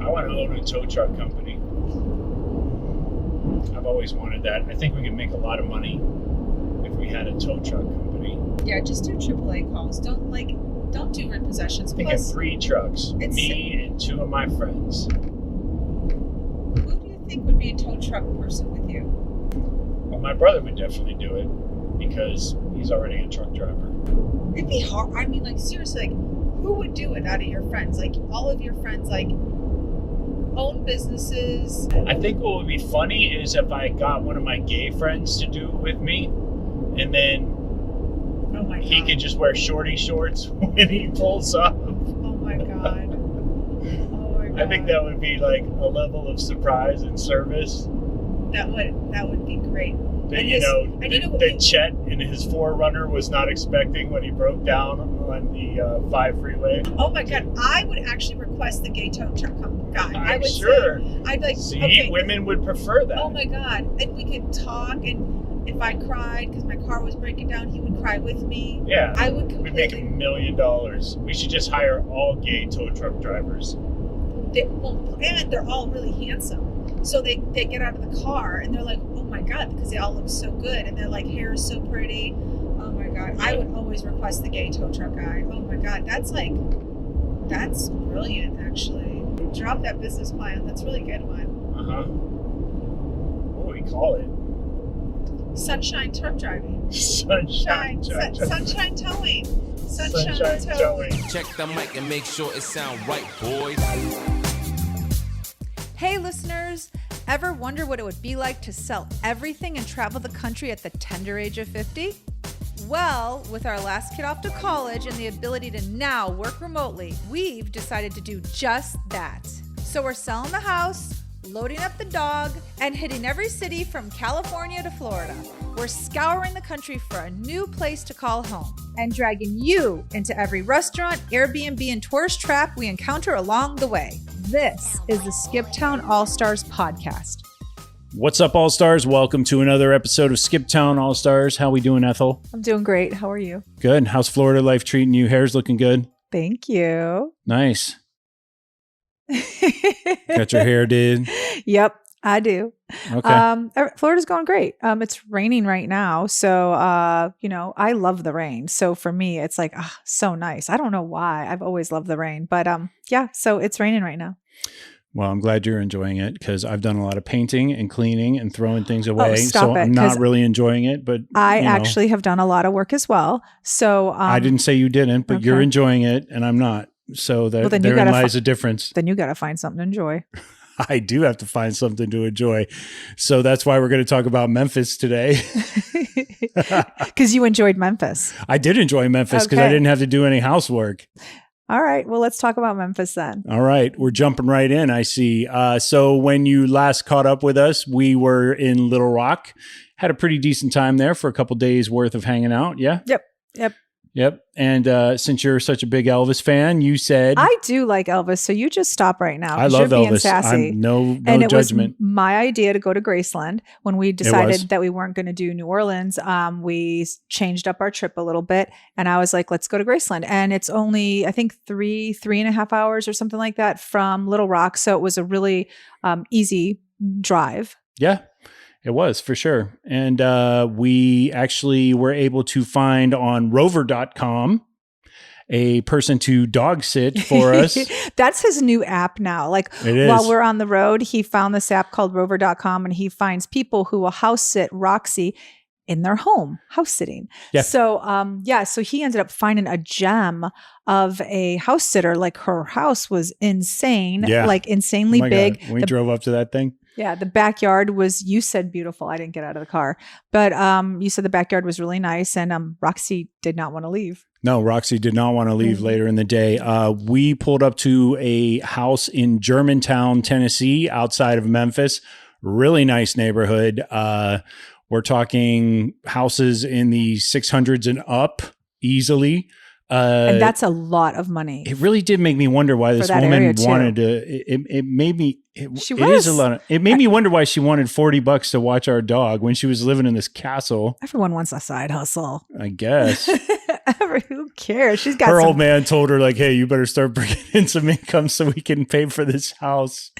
I want to own a tow truck company. I've always wanted that. I think we could make a lot of money if we had a tow truck company. Yeah, just do AAA calls. Don't do repossessions. I'm thinking 3 trucks. Me and 2 of my friends. Who do you think would be a tow truck person with you? Well, my brother would definitely do it because he's already a truck driver. It'd be hard. I mean, like, seriously, like, who would do it out of your friends? Like, all of your friends, like, own businesses. I think what would be funny is if I got one of my gay friends to do it with me, and then he could just wear shorty shorts when he pulls up. Oh my god. Oh my god. I think that would be like a level of surprise and service. That would be great. That, that Chet in his Forerunner was not expecting when he broke down on the 5 freeway. Oh my god, I would actually request the gay tow truck guy. I'm sure. I'd like, see, okay, women would prefer that. Oh my god, and we could talk, and if I cried because my car was breaking down, he would cry with me. Yeah, I would completely. We'd make $1 million. We should just hire all gay tow truck drivers. And they're all really handsome. So they get out of the car and they're like, oh my god, because they all look so good, and their like hair is so pretty. Oh my god, I would always request the gay tow truck guy. Oh my god, that's brilliant actually. Drop that business plan. That's a really good one. What do we call it? Sunshine truck driving. Sunshine towing. Sunshine towing. Check the mic and make sure it sound right, boys. Hey listeners, ever wonder what it would be like to sell everything and travel the country at the tender age of 50? Well, with our last kid off to college and the ability to now work remotely, we've decided to do just that. So we're selling the house, loading up the dog, and hitting every city from California to Florida. We're scouring the country for a new place to call home and dragging you into every restaurant, Airbnb, and tourist trap we encounter along the way. This is the Skip Town All-Stars podcast. What's up, All-Stars? Welcome to another episode of Skip Town All-Stars. How we doing, Ethel? I'm doing great. How are you? Good. How's Florida life treating you? Hair's looking good. Thank you. Nice. Got your hair did? Yep, I do. Okay. Florida's going great. It's raining right now. So, I love the rain. So for me, it's like, so nice. I don't know why. I've always loved the rain, but so it's raining right now. Well, I'm glad you're enjoying it because I've done a lot of painting and cleaning and throwing things away. So I'm not really enjoying it, but I actually have done a lot of work as well. So I didn't say you didn't, but you're enjoying it and I'm not. So therein lies a difference. Then you got to find something to enjoy. I do have to find something to enjoy. So that's why we're going to talk about Memphis today. Because you enjoyed Memphis. I did enjoy Memphis because I didn't have to do any housework. All right. Well, let's talk about Memphis then. All right. We're jumping right in, I see. So when you last caught up with us, we were in Little Rock. Had a pretty decent time there for a couple days worth of hanging out. Yeah? Yep. And since you're such a big Elvis fan, you said... I do like Elvis, so you just stop right now. I love you're being Elvis. Sassy. No and it judgment. Was my idea to go to Graceland. When we decided that we weren't going to do New Orleans, we changed up our trip a little bit. And I was like, let's go to Graceland. And it's only, I think, 3.5 hours or something like that from Little Rock. So it was a really easy drive. Yeah. It was for sure. And we actually were able to find on rover.com a person to dog sit for us. That's his new app now. Like while we're on the road, he found this app called rover.com and he finds people who will house sit Roxy in their home, house sitting. Yeah. So, so he ended up finding a gem of a house sitter. Like her house was insane, like insanely big. God. We drove up to that thing. Yeah, the backyard was, you said beautiful. I didn't get out of the car. But you said the backyard was really nice and Roxy did not want to leave. No, Roxy did not want to leave later in the day. We pulled up to a house in Germantown, Tennessee, outside of Memphis. Really nice neighborhood. We're talking houses in the 600s and up easily. And that's a lot of money. It really did make me wonder why this woman wanted to. It made me. It is a lot. It made me wonder why she wanted $40 to watch our dog when she was living in this castle. Everyone wants a side hustle, I guess. Whatever. Who cares? She's got Her some, old man told her like, "Hey, you better start bringing in some income so we can pay for this house."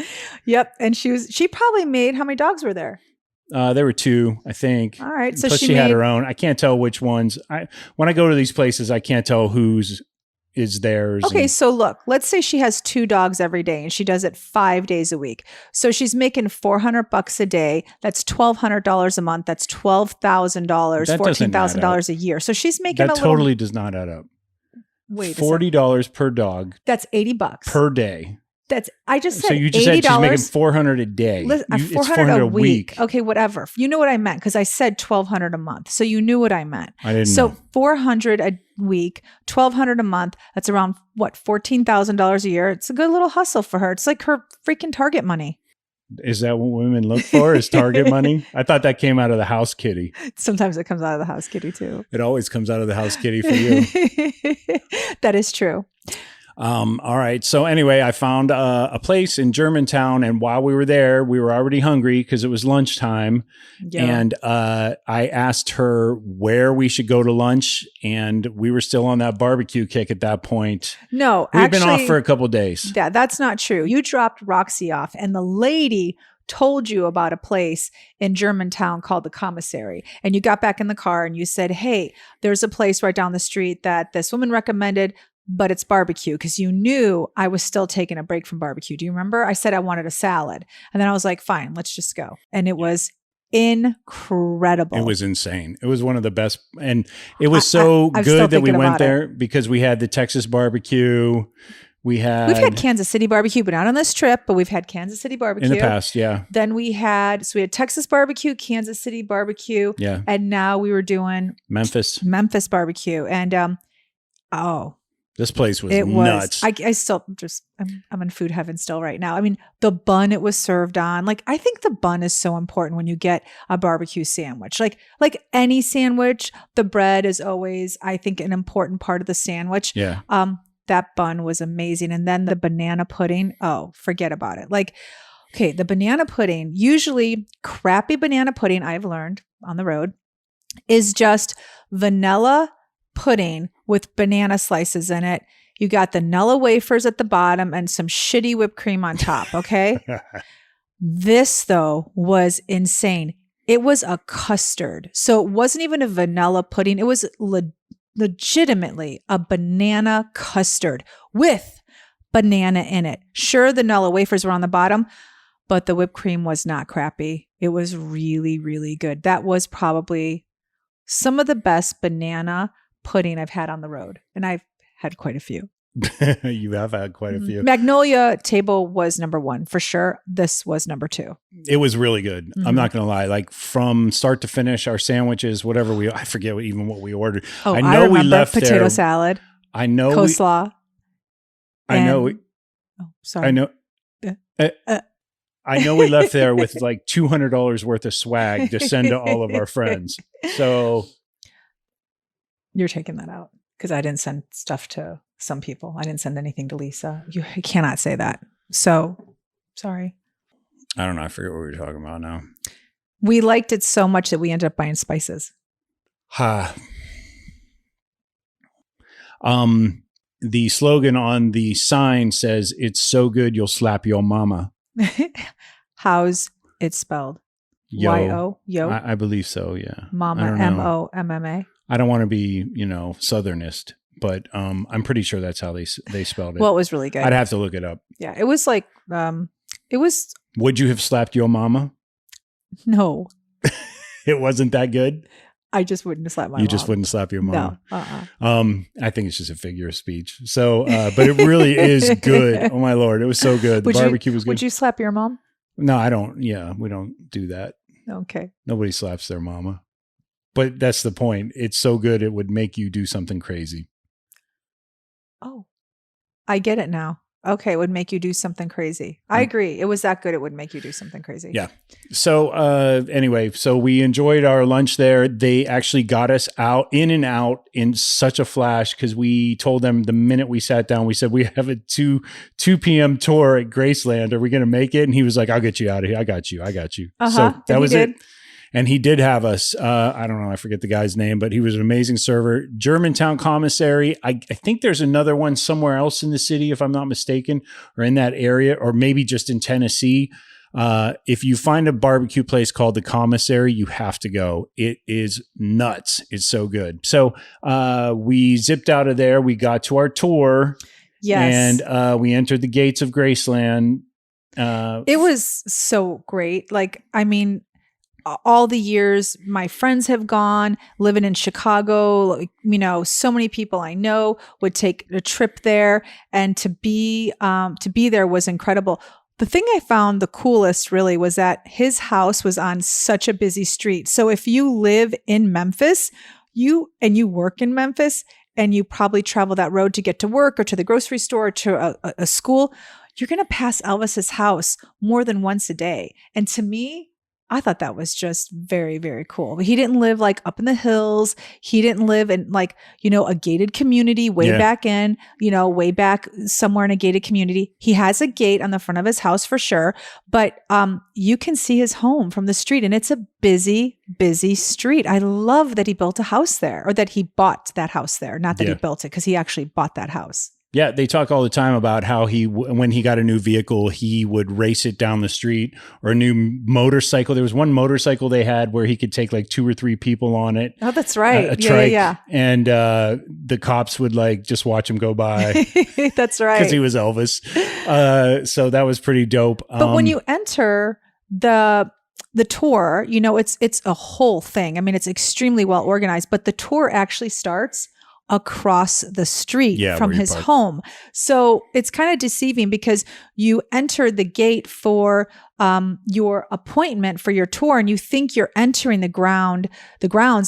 Yep. And she probably made, how many dogs were there? There were 2, I think. All right. So Plus she had her own. I can't tell which ones. When I go to these places, I can't tell whose is theirs. Okay, so look, let's say she has 2 dogs every day and she does it 5 days a week. So she's making $400 a day. That's $1,200 a month. That's $12,000, $14,000 a year. So she's making that totally does not add up. Wait, $40 per dog. That's $80 per day. I just said so you just $80. said she's making $400 a day. It's $400 a week. Okay, whatever. You know what I meant because I said $1,200 a month. So you knew what I meant. I didn't know. So $400 a week, $1,200 a month. That's around what, $14,000 a year. It's a good little hustle for her. It's like her freaking Target money. Is that what women look for? Is Target money? I thought that came out of the house kitty. Sometimes it comes out of the house kitty too. It always comes out of the house kitty for you. That is true. All right. So anyway, I found a place in Germantown, and while we were there, we were already hungry because it was lunchtime. Yeah. And I asked her where we should go to lunch, and we were still on that barbecue kick at that point. No, we've been off for a couple of days. Yeah, that's not true. You dropped Roxy off, and the lady told you about a place in Germantown called the Commissary. And you got back in the car and you said, hey, there's a place right down the street that this woman recommended, but it's barbecue, because you knew I was still taking a break from barbecue. Do you remember? I said I wanted a salad. And then I was like, fine, let's just go. And it was incredible. It was insane. It was one of the best. And it was so good that we went there because we had the Texas barbecue. We've had Kansas City barbecue, but not on this trip, but we've had Kansas City barbecue. In the past, yeah. Then we had Texas barbecue, Kansas City barbecue. Yeah. And now we were doing Memphis barbecue. And, this place was nuts. I still I'm in food heaven still right now. I mean, the bun it was served on, like, I think the bun is so important when you get a barbecue sandwich. Like any sandwich, the bread is always, I think, an important part of the sandwich. Yeah. That bun was amazing. And then the banana pudding, oh, forget about it. Like, okay, the banana pudding, usually crappy banana pudding, I've learned on the road, is just vanilla pudding with banana slices in it. You got the Nilla wafers at the bottom and some shitty whipped cream on top, okay? This, though, was insane. It was a custard. So it wasn't even a vanilla pudding. It was legitimately a banana custard with banana in it. Sure, the Nilla wafers were on the bottom, but the whipped cream was not crappy. It was really, really good. That was probably some of the best banana pudding I've had on the road. And I've had quite a few. You have had quite a few. Magnolia table was number 1 for sure. This was number 2. It was really good. Mm-hmm. I'm not going to lie. Like from start to finish, our sandwiches, whatever I forget what we ordered. Oh, I know we left potato salad. I know coleslaw. Sorry. I know. I know we left there with like $200 worth of swag to send to all of our friends. So you're taking that out because I didn't send stuff to some people. I didn't send anything to Lisa. You cannot say that. So sorry. I don't know. I forget what we were talking about now. We liked it so much that we ended up buying spices. The slogan on the sign says, "It's so good you'll slap your mama." How's it spelled? Yo. Y-O? Yo? I believe so, yeah. Mama, M-O-M-M-A? I don't want to be, Southernist, but I'm pretty sure that's how they spelled it. Well, it was really good. I'd have to look it up. Yeah, it was like, it was... Would you have slapped your mama? No. It wasn't that good? I just wouldn't slap my mom. You just wouldn't slap your mom? No. I think it's just a figure of speech. So, but it really is good. Oh my Lord. It was so good. The barbecue was good. Would you slap your mom? No, I don't. Yeah, we don't do that. Okay. Nobody slaps their mama. But that's the point. It's so good it would make you do something crazy. Oh, I get it now. Okay, it would make you do something crazy. I agree. It was that good. It would make you do something crazy. Yeah. So anyway, so we enjoyed our lunch there. They actually got us in and out in such a flash because we told them the minute we sat down, we said, we have a 2 p.m. tour at Graceland. Are we going to make it? And he was like, I'll get you out of here. I got you. Uh-huh. So that was it. And he did have us, I don't know, I forget the guy's name, but he was an amazing server. Germantown Commissary. I think there's another one somewhere else in the city, if I'm not mistaken, or in that area, or maybe just in Tennessee. If you find a barbecue place called the Commissary, you have to go. It is nuts. It's so good. So we zipped out of there. We got to our tour. Yes. And we entered the gates of Graceland. It was so great. Like, I mean, all the years my friends have gone living in Chicago, like, you know, so many people I know would take a trip there, and to be there was incredible. The thing I found the coolest really was that his house was on such a busy street. So if you live in Memphis, you work in Memphis, and you probably travel that road to get to work or to the grocery store or to a school, you're going to pass Elvis's house more than once a day. And to me, I thought that was just very, very cool. He didn't live like up in the hills. He didn't live in like, you know, a gated community way back in, you know, way back somewhere in a gated community. He has a gate on the front of his house for sure, but you can see his home from the street, and it's a busy, busy street. I love that he built a house there, or that he bought that house there. Not that he built it, because he actually bought that house. Yeah, they talk all the time about how when he got a new vehicle, he would race it down the street, or a new motorcycle. There was one motorcycle they had where he could take like 2 or 3 people on it. Oh, that's right. A trike. Yeah. And the cops would like just watch him go by. That's right. Because he was Elvis. So that was pretty dope. But when you enter the tour, you know, it's a whole thing. I mean, it's extremely well organized, but the tour actually starts across the street from his home. So it's kind of deceiving, because you enter the gate for your appointment for your tour, and you think you're entering the grounds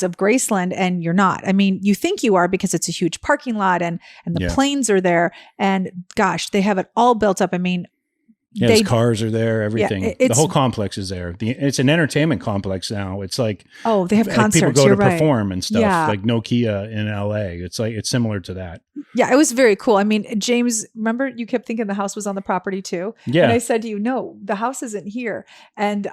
of Graceland, and you're not. I mean, you think you are, because it's a huge parking lot, and the planes are there, and gosh, they have it all built up. I mean, his cars are there, everything. The whole complex is there. It's an entertainment complex now. It's like, they have concerts. People go to perform and stuff, like Nokia in LA. It's similar to that. Yeah, it was very cool. I mean, James, remember you kept thinking the house was on the property too? Yeah. And I said to you, no, the house isn't here. And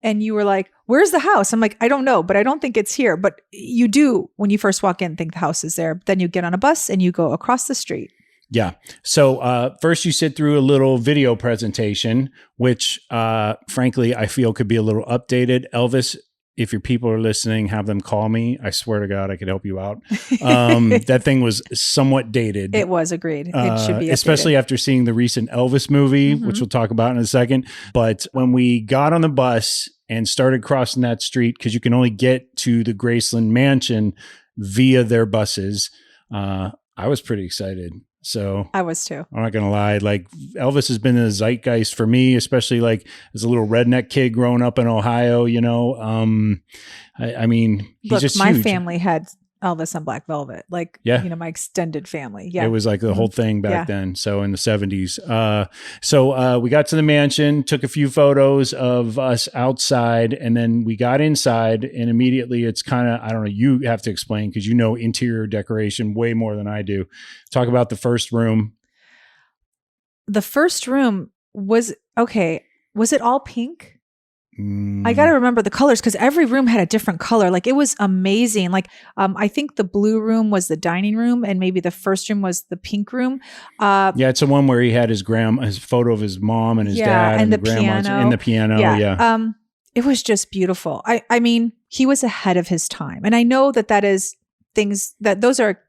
you were like, where's the house? I'm like, I don't know, but I don't think it's here. But you do, when you first walk in, think the house is there. Then you get on a bus and you go across the street. Yeah. So first you sit through a little video presentation, which frankly, I feel could be a little updated. Elvis, if your people are listening, have them call me. I swear to God, I could help you out. That thing was somewhat dated. It was, agreed. It should be updated. Especially after seeing the recent Elvis movie, which we'll talk about in a second. But when we got on the bus and started crossing that street, because you can only get to the Graceland mansion via their buses, I was pretty excited. So I was too. I'm not going to lie. Like, Elvis has been in the zeitgeist for me, especially like as a little redneck kid growing up in Ohio, you know. I mean, he's just my huge. Family had Elvis on Black Velvet, like, you know, my extended family. Yeah. It was like the whole thing back then. So in the 70s. So we got to the mansion, took a few photos of us outside, and then we got inside, and immediately it's kind of, I don't know, you have to explain, because you know interior decoration way more than I do. Talk about the first room. The first room was, okay, was it all pink? I got to remember the colors, because every room had a different color. Like, it was amazing. Like, I think the blue room was the dining room, and maybe the first room was the pink room. Yeah, it's the one where he had his photo of his mom and his dad and the piano. And the piano. Yeah. It was just beautiful. I mean, he was ahead of his time. And I know that is things that those are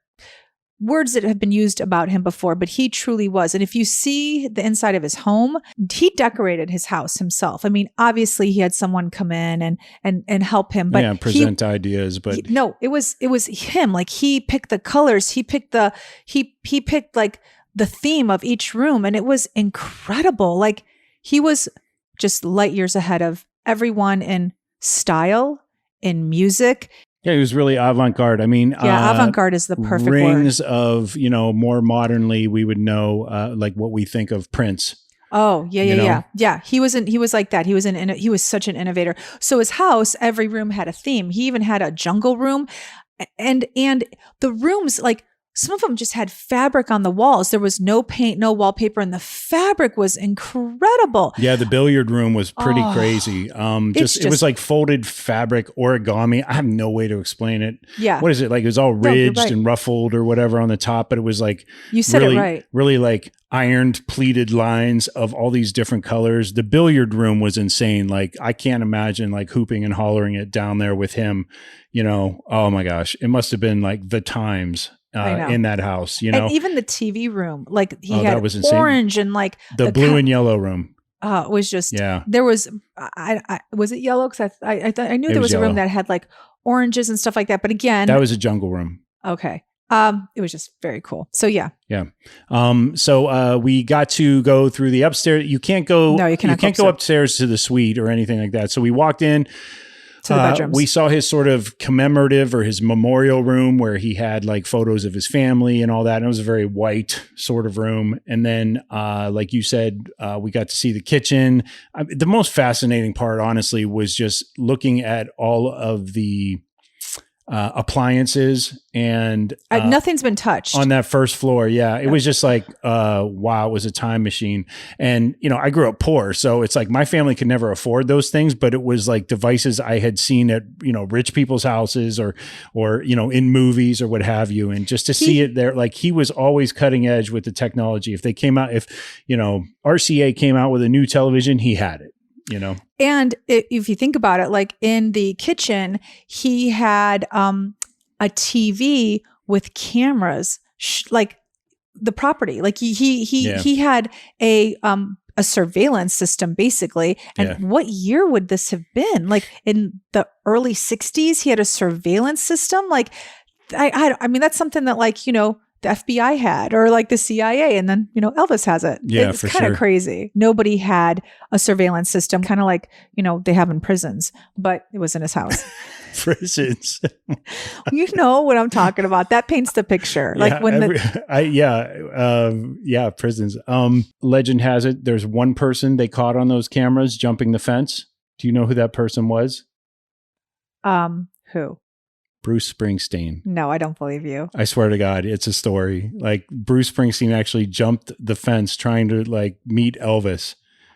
words that have been used about him before, but he truly was. And if you see the inside of his home, he decorated his house himself. I mean, obviously he had someone come in and help him, but present ideas. But it was him. Like, he picked the colors. He picked he picked like the theme of each room, and it was incredible. Like, he was just light years ahead of everyone in style, in music. Yeah, he was really avant-garde. I mean, avant-garde is the perfect rings word. Of, you know, more modernly, we would know like what we think of Prince. Oh, yeah. He was like that. He was such an innovator. So his house, every room had a theme. He even had a jungle room, and the rooms, like, some of them just had fabric on the walls. There was no paint, no wallpaper, and the fabric was incredible. Yeah, the billiard room was pretty crazy. It was like folded fabric origami. I have no way to explain it. Yeah. What is it? Like it was all ridged and ruffled or whatever on the top, but it was like you said really, it right. Really like ironed pleated lines of all these different colors. The billiard room was insane. Like I can't imagine like hooping and hollering it down there with him, you know. Oh my gosh. It must have been like the times in that house, you know. And even the TV room, like he had that was insane. Orange and like the blue and yellow room. It was just, there was, was it yellow? Cause I knew there was a room that had like oranges and stuff like that. But again, that was a jungle room. Okay. It was just very cool. So yeah. Yeah. So we got to go through the upstairs. You can't go, no, you can't go upstairs to the suite or anything like that. So we walked in to the bedrooms. We saw his sort of commemorative or his memorial room where he had like photos of his family and all that. And it was a very white sort of room. And then, like you said, we got to see the kitchen. The most fascinating part, honestly, was just looking at all of the appliances and nothing's been touched on that first floor. Yeah. It was just like, wow, it was a time machine. And, you know, I grew up poor. So it's like my family could never afford those things, but it was like devices I had seen at, you know, rich people's houses or, you know, in movies or what have you. And just to see it there, like he was always cutting edge with the technology. If you know, RCA came out with a new television, he had it. You know, and if you think about it, like in the kitchen, he had a TV with cameras, like the property. Like he had a surveillance system basically. And what year would this have been? Like in the early 60s, he had a surveillance system. Like I mean, that's something that like, you know, the FBI had, or like the CIA, and then, you know, Elvis has it. Yeah, it's kind of crazy. Nobody had a surveillance system, kind of like, you know, they have in prisons, but it was in his house. Prisons. You know what I'm talking about. That paints the picture. Like prisons. Legend has it, there's one person they caught on those cameras jumping the fence. Do you know who that person was? Who? Bruce Springsteen. No, I don't believe you. I swear to God, it's a story. Like Bruce Springsteen actually jumped the fence trying to like meet Elvis.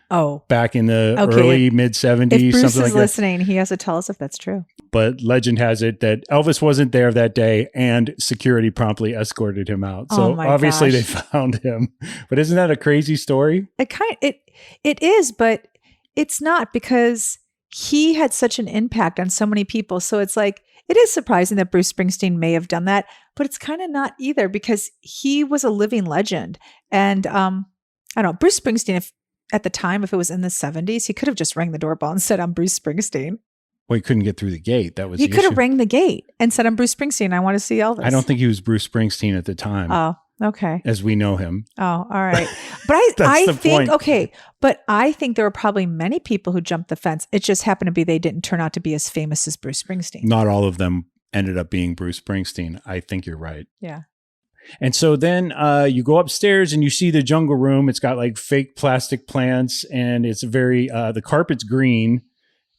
Oh, back in the early mid 70s. If Bruce something is like listening, he has to tell us if that's true. But legend has it that Elvis wasn't there that day, and security promptly escorted him out. So obviously they found him. But isn't that a crazy story? It is, but it's not, because he had such an impact on so many people. So it's like, it is surprising that Bruce Springsteen may have done that, but it's kind of not either, because he was a living legend. And I don't know, Bruce Springsteen, at the time, if it was in the 70s, he could have just rang the doorbell and said, "I'm Bruce Springsteen." Well, he couldn't get through the gate. That was he could have rang the gate and said, "I'm Bruce Springsteen. I want to see Elvis." I don't think he was Bruce Springsteen at the time. Oh, okay. As we know him. Oh, all right. But I think, okay, but I think there were probably many people who jumped the fence. It just happened to be they didn't turn out to be as famous as Bruce Springsteen. Not all of them ended up being Bruce Springsteen. I think you're right. Yeah. And so then you go upstairs and you see the jungle room. It's got like fake plastic plants, and it's very, the carpet's green.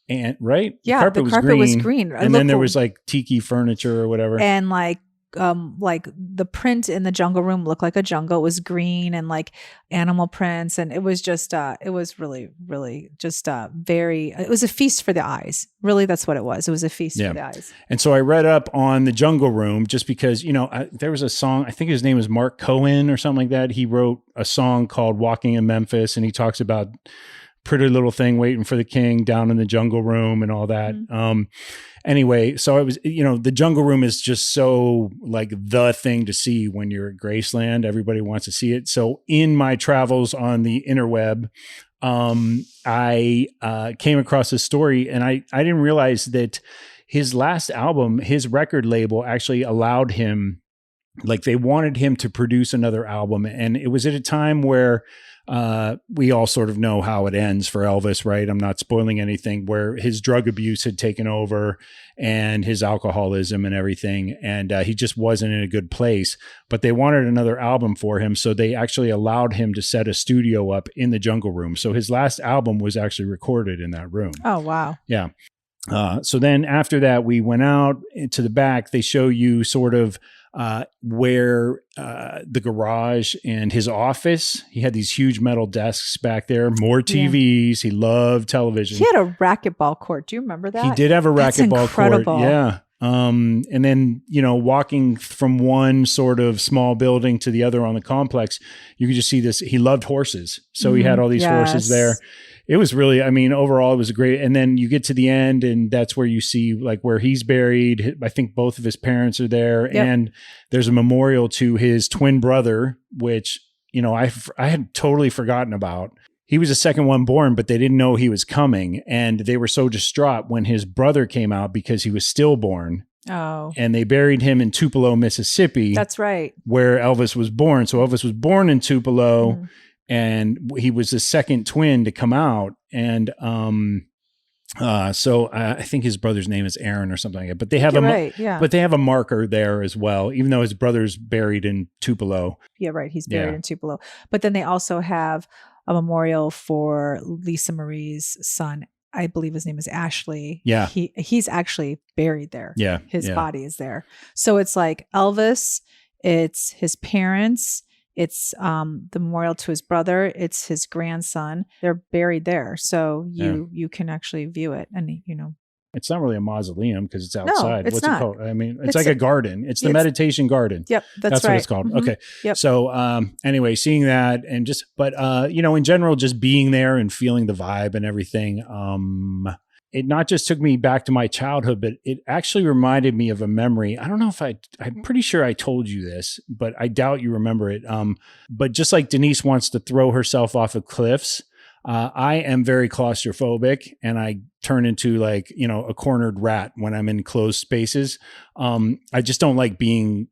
And right? Yeah, the carpet was green. And then there was like tiki furniture or whatever. And like the print in the jungle room looked like a jungle. It was green and like animal prints. And it was just, it was really, really just it was a feast for the eyes. Really, that's what it was. It was a feast for the eyes. And so I read up on the jungle room just because, you know, there was a song, I think his name was Mark Cohen or something like that. He wrote a song called Walking in Memphis, and he talks about Pretty Little Thing Waiting for the King down in the jungle room and all that. Mm-hmm. Anyway, so it was, you know, the jungle room is just so like the thing to see when you're at Graceland. Everybody wants to see it. So in my travels on the interweb, I came across this story, and I didn't realize that his last album, his record label actually allowed him, like they wanted him to produce another album. And it was at a time where we all sort of know how it ends for Elvis, right? I'm not spoiling anything, where his drug abuse had taken over and his alcoholism and everything. And he just wasn't in a good place, but they wanted another album for him. So they actually allowed him to set a studio up in the jungle room. So his last album was actually recorded in that room. Oh, wow. Yeah. So then after that, we went out to the back. They show you sort of where the garage and his office. He had these huge metal desks back there, more TVs. He loved television. He had a racquetball court. Do you remember that? He did have a racquetball court. Yeah. And then, walking from one sort of small building to the other on the complex, you could just see this. He loved horses. So he had all these horses there. It was really, overall, it was great. And then you get to the end, and that's where you see like where he's buried. I think both of his parents are there. Yep. And there's a memorial to his twin brother, which, I had totally forgotten about. He was the second one born, but they didn't know he was coming. And they were so distraught when his brother came out because he was stillborn. Oh. And they buried him in Tupelo, Mississippi. That's right. Where Elvis was born. So Elvis was born in Tupelo. Mm. And he was the second twin to come out. And so I think his brother's name is Aaron or something like that. But they have but they have a marker there as well, even though his brother's buried in Tupelo. Yeah, right. He's buried in Tupelo. But then they also have a memorial for Lisa Marie's son. I believe his name is Ashley. Yeah. He's actually buried there. Yeah. His body is there. So it's like Elvis, it's his parents, it's the memorial to his brother, it's his grandson. They're buried there. So you can actually view it. And it's not really a mausoleum because it's outside. No, it's What's not. it called? It's like a garden. It's the meditation garden. Yep. That's right. What it's called. Mm-hmm. Okay. Yep. So anyway, seeing that and in general, just being there and feeling the vibe and everything, it not just took me back to my childhood, but it actually reminded me of a memory. I don't know if I'm pretty sure I told you this, but I doubt you remember it. But just like Denise wants to throw herself off of cliffs, I am very claustrophobic, and I turn into a cornered rat when I'm in closed spaces. I just don't like being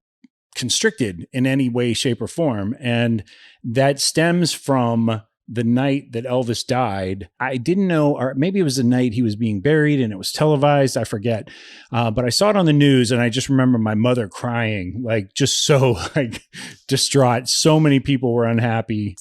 constricted in any way, shape, or form. And that stems from the night that Elvis died. I didn't know, or maybe it was the night he was being buried and it was televised. I forget. But I saw it on the news, and I just remember my mother crying, just so distraught. So many people were unhappy.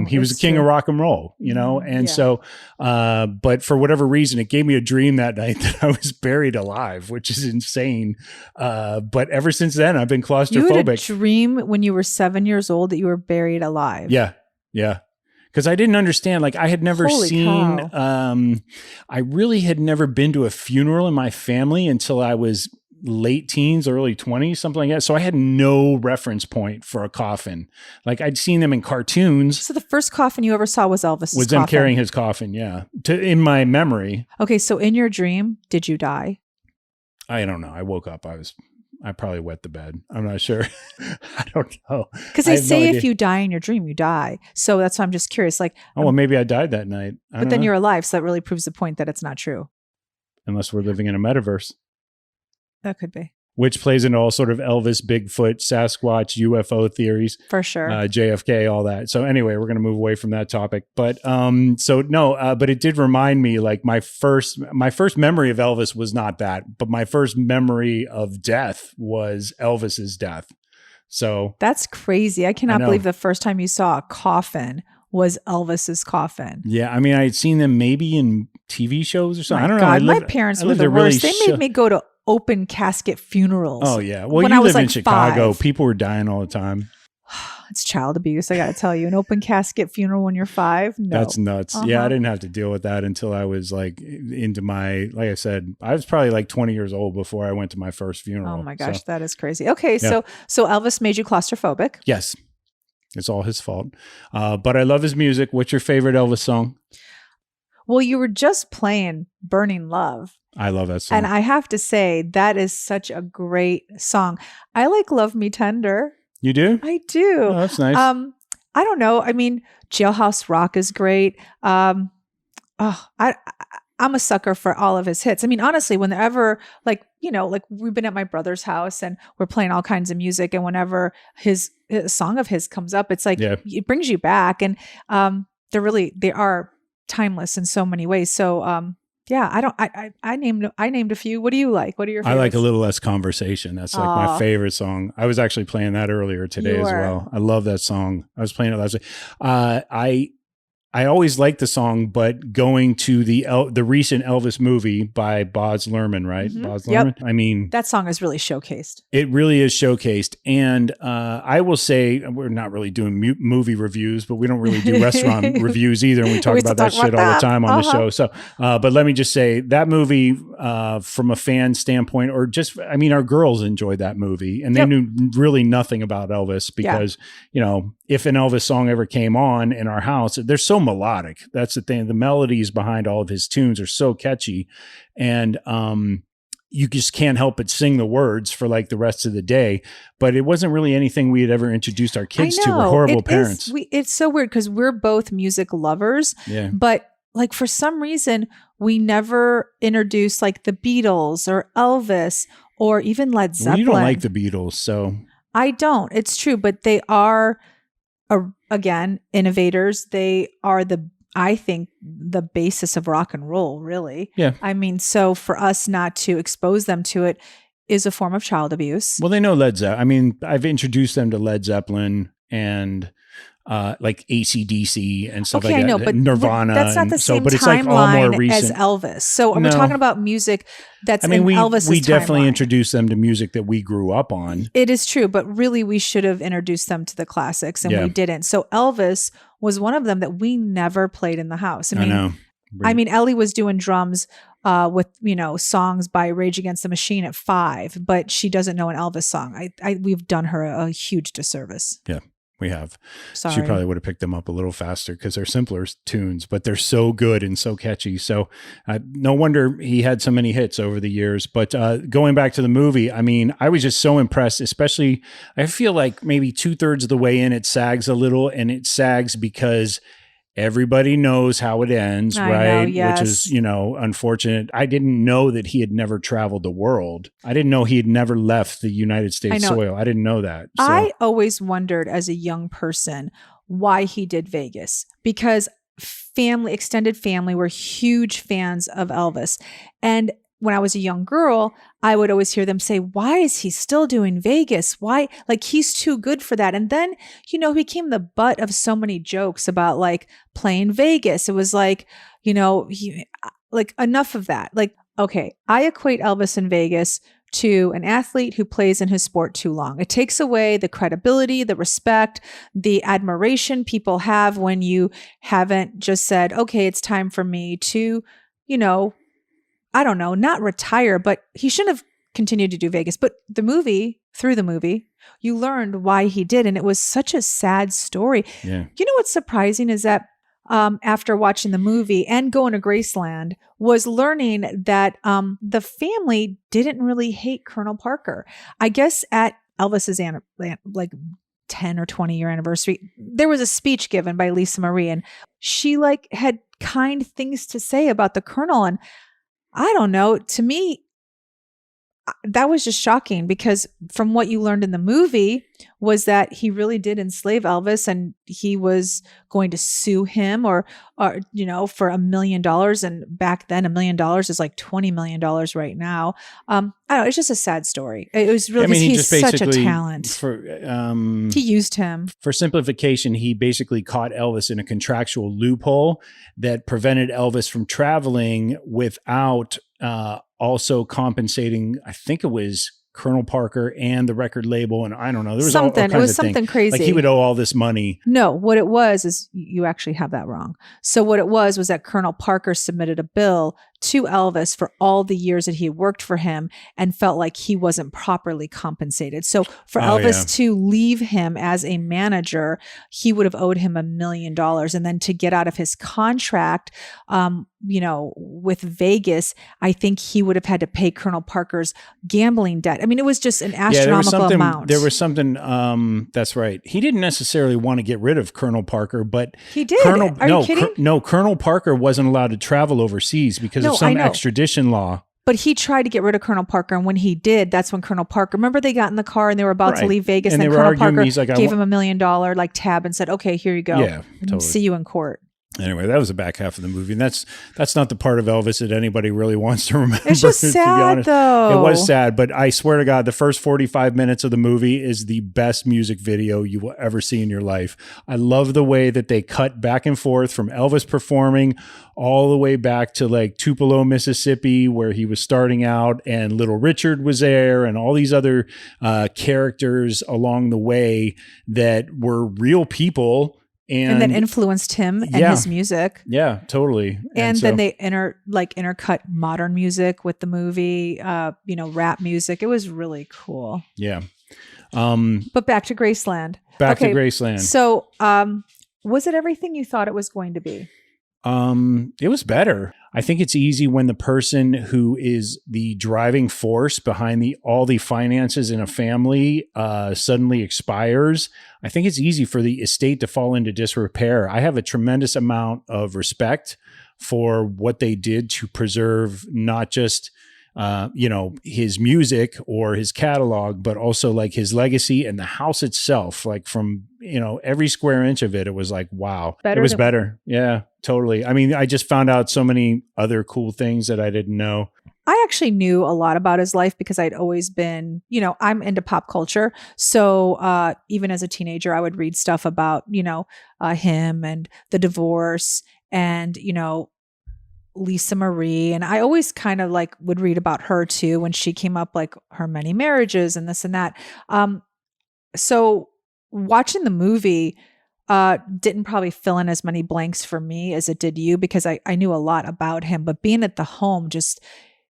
He was the king of rock and roll, And so, but for whatever reason, it gave me a dream that night that I was buried alive, which is insane. But ever since then, I've been claustrophobic. You had a dream when you were 7 years old that you were buried alive. Yeah. Yeah. Because I didn't understand, I had never seen, I really had never been to a funeral in my family until I was late teens, early 20s, something like that. So I had no reference point for a coffin. I'd seen them in cartoons. So the first coffin you ever saw was Elvis's coffin? Was them carrying his coffin, yeah. In my memory. Okay, so in your dream, did you die? I don't know. I woke up. I probably wet the bed. I'm not sure. I don't know. Because they say if you die in your dream, you die. So that's why I'm just curious. Well, maybe I died that night. But then you're alive. So that really proves the point that it's not true. Unless we're living in a metaverse. That could be. Which plays into all sort of Elvis, Bigfoot, Sasquatch, UFO theories. For sure. JFK, all that. So anyway, we're going to move away from that topic. But but it did remind me, my first memory of Elvis was not that, but my first memory of death was Elvis's death. So that's crazy. I cannot believe the first time you saw a coffin was Elvis's coffin. Yeah. I had seen them maybe in TV shows or something. I don't know. My parents were the worst. They made me go to open casket funerals. Oh yeah. Well, when you live in Chicago, 5. People were dying all the time. It's child abuse. I got to tell you, an open casket funeral when you're 5. No. That's nuts. Uh-huh. Yeah. I didn't have to deal with that until I was into my, like I said, I was probably 20 years old before I went to my first funeral. Oh my gosh. That is crazy. Okay. Yeah. So Elvis made you claustrophobic. Yes. It's all his fault. But I love his music. What's your favorite Elvis song? Well, you were just playing Burning Love. I love that song. And I have to say, that is such a great song. I like Love Me Tender. You do? I do. Oh, that's nice. I don't know. Jailhouse Rock is great. I'm a sucker for all of his hits. Honestly, whenever, we've been at my brother's house and we're playing all kinds of music, and whenever a song of his comes up, it's it brings you back. And they are timeless in so many ways. So, I named a few. What do you like? What are your favorites? I like A Little Less Conversation. That's my favorite song. I was actually playing that earlier today as well. I love that song. I was playing it last week. I always liked the song, but going to the recent Elvis movie by Baz Luhrmann, right? Baz Luhrmann. I mean, that song is really showcased. It really is showcased. And I will say, we're not really doing movie reviews, but we don't really do restaurant reviews either. And we talk about that shit all the time on the show. So, but let me just say that movie, from a fan standpoint, or just, I mean, our girls enjoyed that movie and they knew really nothing about Elvis because, you know, if an Elvis song ever came on in our house, they're so melodic. That's the thing. The melodies behind all of his tunes are so catchy. And, you just can't help but sing the words for like the rest of the day. But it wasn't really anything we had ever introduced our kids to. We're horrible parents. It's so weird because we're both music lovers. Yeah. But like for some reason, we never introduced like the Beatles or Elvis or even Led Zeppelin. Well, you don't like the Beatles, so. I don't. It's true. But they are, again, innovators. They are I think the basis of rock and roll, really. Yeah. I mean, so for us not to expose them to it is a form of child abuse. Well, they know Led Zeppelin. I mean, I've introduced them to Led Zeppelin and like AC/DC and stuff like that. I know, but Nirvana. That's not the same but it's like all more timeline recent. as Elvis. So we're talking about music that's in Elvis's we definitely timeline. introduced them to music that we grew up on. It is true, but really we should have introduced them to the classics and we didn't. So Elvis was one of them that we never played in the house. I know. I mean, Ellie was doing drums with, you know, songs by Rage Against the Machine at 5, but she doesn't know an Elvis song. We've done her a huge disservice. Yeah. We have. Sorry. She probably would have picked them up a little faster because they're simpler tunes, but they're so good and so catchy. So no wonder he had so many hits over the years. But going back to the movie, I mean, I was just so impressed, especially I feel like maybe 2/3 of the way in, it sags a little, and it sags because everybody knows how it ends, right? Yes. Which is, you know, unfortunate. I didn't know that he had never traveled the world. I didn't know he had never left the United States soil. I didn't know that. So. I always wondered as a young person why he did Vegas, because extended family were huge fans of Elvis. And when I was a young girl, I would always hear them say, why is he still doing Vegas? Why? Like, he's too good for that. And then, you know, he became the butt of so many jokes about like playing Vegas. It was like, you know, like enough of that. Like, okay, I equate Elvis in Vegas to an athlete who plays in his sport too long. It takes away the credibility, the respect, the admiration people have when you haven't just said, okay, it's time for me to, you know, I don't know, not retire, but he shouldn't have continued to do Vegas. But through the movie, you learned why he did. And it was such a sad story. Yeah. You know what's surprising is that after watching the movie and going to Graceland, was learning that the family didn't really hate Colonel Parker. I guess at Elvis's like 10 or 20 year anniversary, there was a speech given by Lisa Marie, and she like had kind things to say about the Colonel. And I don't know, to me, that was just shocking, because from what you learned in the movie was that he really did enslave Elvis, and he was going to sue him or you know, for $1 million. And back then $1 million is like $20 million right now. I don't know. It's just a sad story. It was really, he's such a talent. He used him. For simplification, he basically caught Elvis in a contractual loophole that prevented Elvis from traveling without also compensating, I think it was Colonel Parker and the record label, and I don't know. There was all kinds of something things. crazy. Like he would owe all this money. No, what it was is you actually have that wrong. So what it was that Colonel Parker submitted a bill to Elvis for all the years that he had worked for him and felt like he wasn't properly compensated. So for Elvis to leave him as a manager, he would have owed him $1 million. And then to get out of his contract, you know, with Vegas, I think he would have had to pay Colonel Parker's gambling debt. I mean, it was just an astronomical amount. There was something, that's right. He didn't necessarily want to get rid of Colonel Parker, but he did. Are you kidding? Colonel Parker wasn't allowed to travel overseas because of some extradition law. But he tried to get rid of Colonel Parker, and when he did, that's when Colonel Parker, remember they got in the car and they were about to leave Vegas, and then Colonel Parker gave him $1 million like tab and said, okay, here you go. Yeah, totally. See you in court. Anyway, that was the back half of the movie. And that's not the part of Elvis that anybody really wants to remember. It's just to be sad, honest. though. It was sad, but I swear to God, the first 45 minutes of the movie is the best music video you will ever see in your life. I love the way that they cut back and forth from Elvis performing all the way back to like Tupelo, Mississippi, where he was starting out, and Little Richard was there, and all these other characters along the way that were real people. And that influenced him and his music. Yeah, totally. And then they intercut modern music with the movie, rap music. It was really cool. Yeah. But back to Graceland. To Graceland. So, was it everything you thought it was going to be? It was better. I think it's easy when the person who is the driving force behind all the finances in a family suddenly expires. I think it's easy for the estate to fall into disrepair. I have a tremendous amount of respect for what they did to preserve not just his music or his catalog, but also like his legacy and the house itself. Like from, every square inch of it, it was like, wow, it was better. Yeah, totally. I mean, I just found out so many other cool things that I didn't know. I actually knew a lot about his life because I'd always been, I'm into pop culture. So even as a teenager, I would read stuff about, him and the divorce and, Lisa Marie. And I always kind of like would read about her too when she came up, like her many marriages and this and that. So watching the movie didn't probably fill in as many blanks for me as it did you, because I knew a lot about him, but being at the home,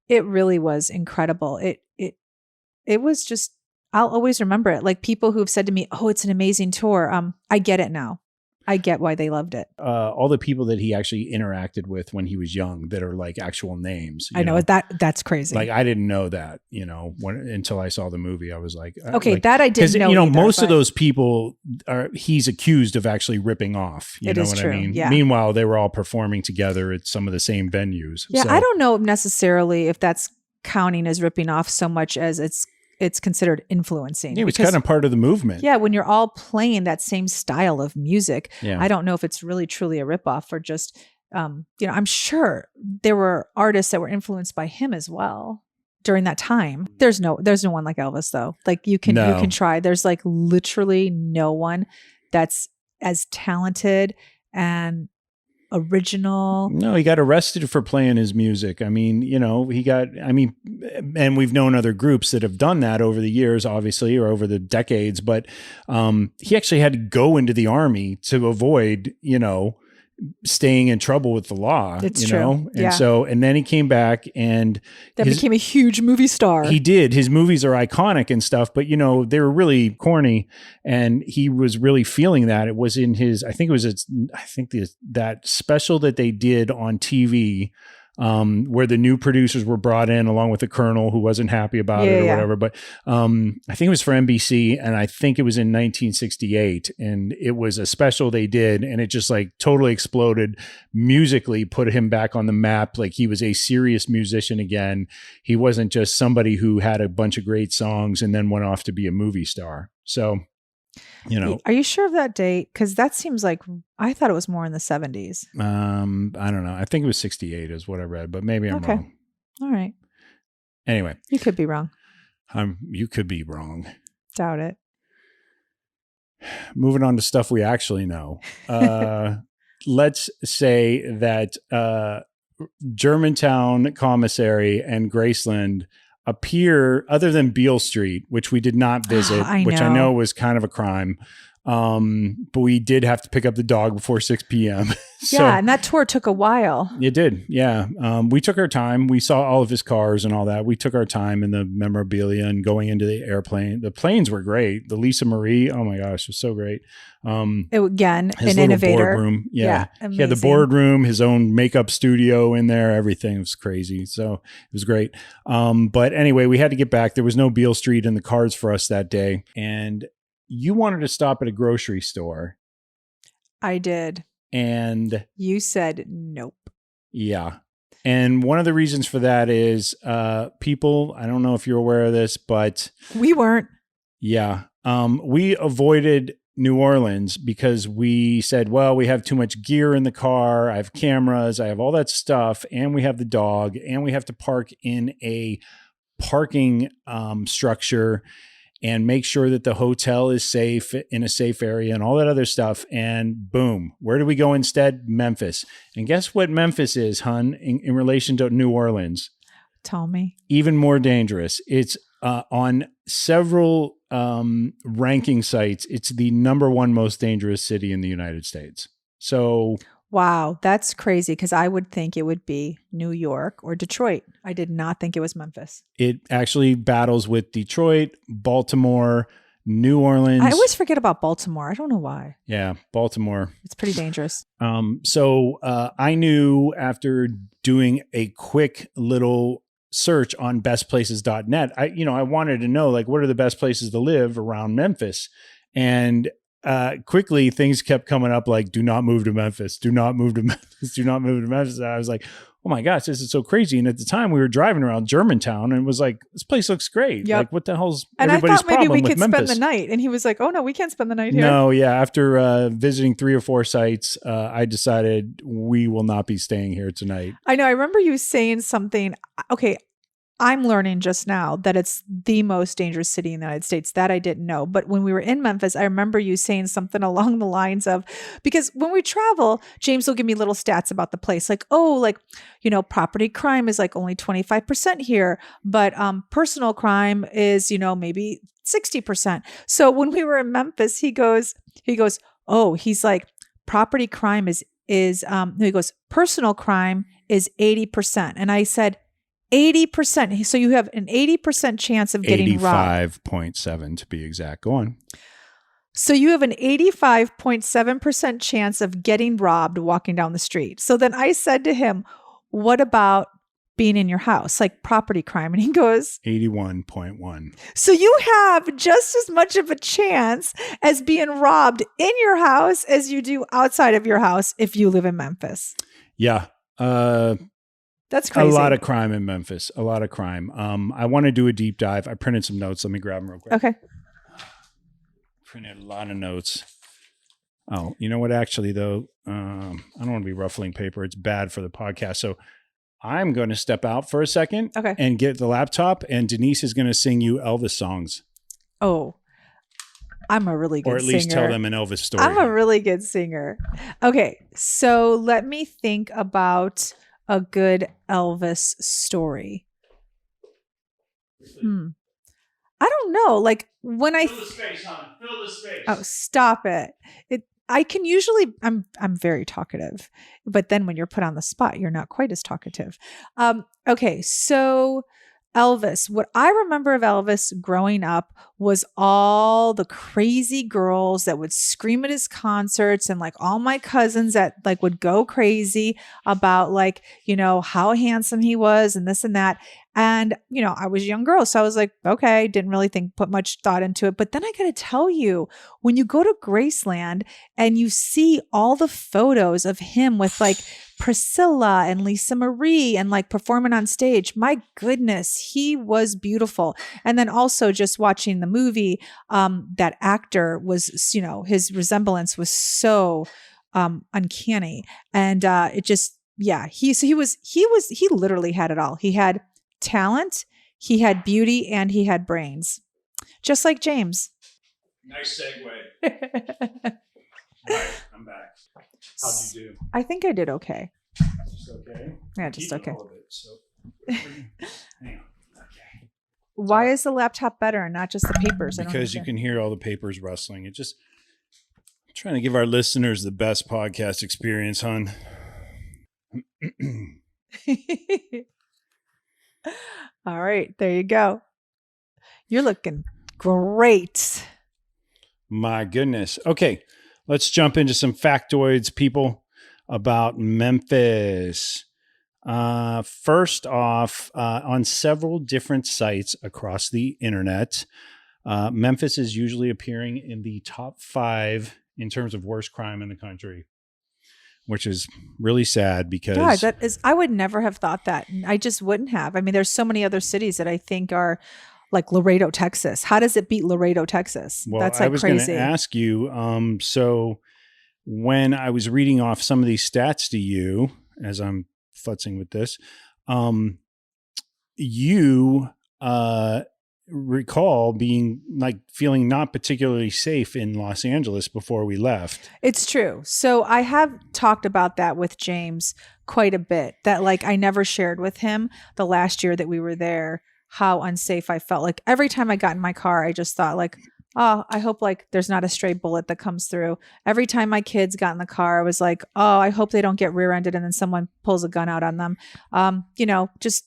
it really was incredible. It was just, I'll always remember it. Like people who have said to me, oh, it's an amazing tour. I get it now. I get why they loved it. All the people that he actually interacted with when he was young that are like actual names. I know that's crazy. Like I didn't know that, until I saw the movie. I was like, okay, that I didn't know. Because most of those people he's accused of actually ripping off. You know what true. I mean? Yeah. Meanwhile, they were all performing together at some of the same venues. Yeah, so. I don't know necessarily if that's counting as ripping off so much as it's considered influencing. Yeah, it was kind of part of the movement. Yeah, when you're all playing that same style of music, yeah. I don't know if it's really truly a ripoff or just, I'm sure there were artists that were influenced by him as well during that time. There's no one like Elvis though. Like you can try. There's like literally no one that's as talented and original. No, he got arrested for playing his music. I mean, and we've known other groups that have done that over the years, obviously, or over the decades, but he actually had to go into the army to avoid, staying in trouble with the law. It's you true. know? Yeah. And then he came back and became a huge movie star. He did. His movies are iconic and stuff, but they were really corny, and he was really feeling that. It was in his, that special that they did on TV, where the new producers were brought in along with the colonel who wasn't happy about it or whatever. But I think it was for NBC, and I think it was in 1968, and it was a special they did, and it just like totally exploded musically, put him back on the map. Like he was a serious musician again. He wasn't just somebody who had a bunch of great songs and then went off to be a movie star. So, Are you sure of that date? Because that seems like, I thought it was more in the 70s. I don't know. I think it was 68 is what I read, but maybe I'm wrong. All right. Anyway. You could be wrong. You could be wrong. Doubt it. Moving on to stuff we actually know. Let's say that Germantown Commissary and Graceland appear, other than Beale Street, which we did not visit, which I know was kind of a crime. But we did have to pick up the dog before 6 p.m. Yeah, and that tour took a while. It did, yeah. We took our time. We saw all of his cars and all that. We took our time in the memorabilia and going into the airplane. The planes were great. The Lisa Marie, oh my gosh, it was so great. Again, his an innovator. Boardroom. Yeah. He had the boardroom, his own makeup studio in there. Everything was crazy. So it was great. But anyway, we had to get back. There was no Beale Street in the cards for us that day. And you wanted to stop at a grocery store. I did. And you said nope. Yeah. And one of the reasons for that is people, I don't know if you're aware of this, but we weren't. Yeah. We avoided New Orleans because we said, well, we have too much gear in the car. I have cameras. I have all that stuff. And we have the dog. And we have to park in a parking structure and make sure that the hotel is safe in a safe area and all that other stuff. And boom, where do we go instead? Memphis. And guess what Memphis is, hun, in relation to New Orleans? Tell me. Even more dangerous. It's on several ranking sites. It's the number one most dangerous city in the United States. So wow, that's crazy because I would think it would be New York or Detroit. I did not think it was Memphis. It actually battles with Detroit, Baltimore, New Orleans. I always forget about Baltimore. I don't know why. Yeah, Baltimore. It's pretty dangerous. So I knew after doing a quick little search on bestplaces.net, I wanted to know, like, what are the best places to live around Memphis? And quickly things kept coming up like, do not move to Memphis, do not move to Memphis, do not move to Memphis. And I was like, oh my gosh, this is so crazy. And at the time we were driving around Germantown and it was like, this place looks great. Yep. Like, what the hell's and everybody's I thought maybe problem we with could Memphis? spend the night. And he was like, oh no, we can't spend the night here. No, yeah. After visiting 3 or 4 sites, I decided we will not be staying here tonight. I know. I remember you saying something. Okay. I'm learning just now that it's the most dangerous city in the United States. That I didn't know. But when we were in Memphis, I remember you saying something along the lines of, because when we travel, James will give me little stats about the place. Like, property crime is like only 25% here, but personal crime is, maybe 60%. So when we were in Memphis, he goes, oh, he's like, property crime he goes, personal crime is 80%. And I said, 80%. So you have an 80% chance of getting robbed. 85.7 to be exact. Go on. So you have an 85.7% chance of getting robbed walking down the street. So then I said to him, what about being in your house, like property crime? And he goes, 81.1. So you have just as much of a chance as being robbed in your house as you do outside of your house if you live in Memphis. Yeah. That's crazy. A lot of crime in Memphis. A lot of crime. I want to do a deep dive. I printed some notes. Let me grab them real quick. Okay. Printed a lot of notes. Oh, you know what? Actually, though, I don't want to be ruffling paper. It's bad for the podcast. So I'm going to step out for a second and get the laptop, and Denise is going to sing you Elvis songs. Oh, I'm a really good singer. Or at least tell them an Elvis story. I'm a really good singer. Okay, so let me think about a good Elvis story. I don't know. Like when Fill the space, hon. Fill the space. Oh, stop it. I can usually, I'm very talkative, but then when you're put on the spot, you're not quite as talkative. Okay. So Elvis, what I remember of Elvis growing up was all the crazy girls that would scream at his concerts, and like all my cousins that like would go crazy about like, how handsome he was and this and that. And, I was a young girl. So I was like, okay, didn't really put much thought into it. But then I got to tell you, when you go to Graceland and you see all the photos of him with like Priscilla and Lisa Marie and like performing on stage, my goodness, he was beautiful. And then also just watching the movie, that actor was, his resemblance was so uncanny. And it just, yeah, he literally had it all. He had talent, he had beauty, and he had brains, just like James. Nice segue. All right, I'm back. How'd you do? I think I did okay. Just okay? Yeah, just okay. All of it, so. Hang on. Okay. Why is the laptop better and not just the papers? Because you can hear all the papers rustling. I'm trying to give our listeners the best podcast experience, hon. All right, there you go. You're looking great. My goodness. Okay, let's jump into some factoids, people, about Memphis. First off, on several different sites across the internet, Memphis is usually appearing in the top 5 in terms of worst crime in the country, which is really sad because I would never have thought that. I just wouldn't have. I mean, there's so many other cities that I think are like Laredo, Texas. How does it beat Laredo, Texas? Well, That's I like was going crazy. to ask you, so when I was reading off some of these stats to you, as I'm futzing with this, you recall being like feeling not particularly safe in Los Angeles before we left. It's true. So I have talked about that with James quite a bit, that like I never shared with him the last year that we were there, how unsafe I felt. Like every time I got in my car, I just thought like, oh, I hope like there's not a stray bullet that comes through. Every time my kids got in the car, I was like, oh, I hope they don't get rear-ended and then someone pulls a gun out on them. Just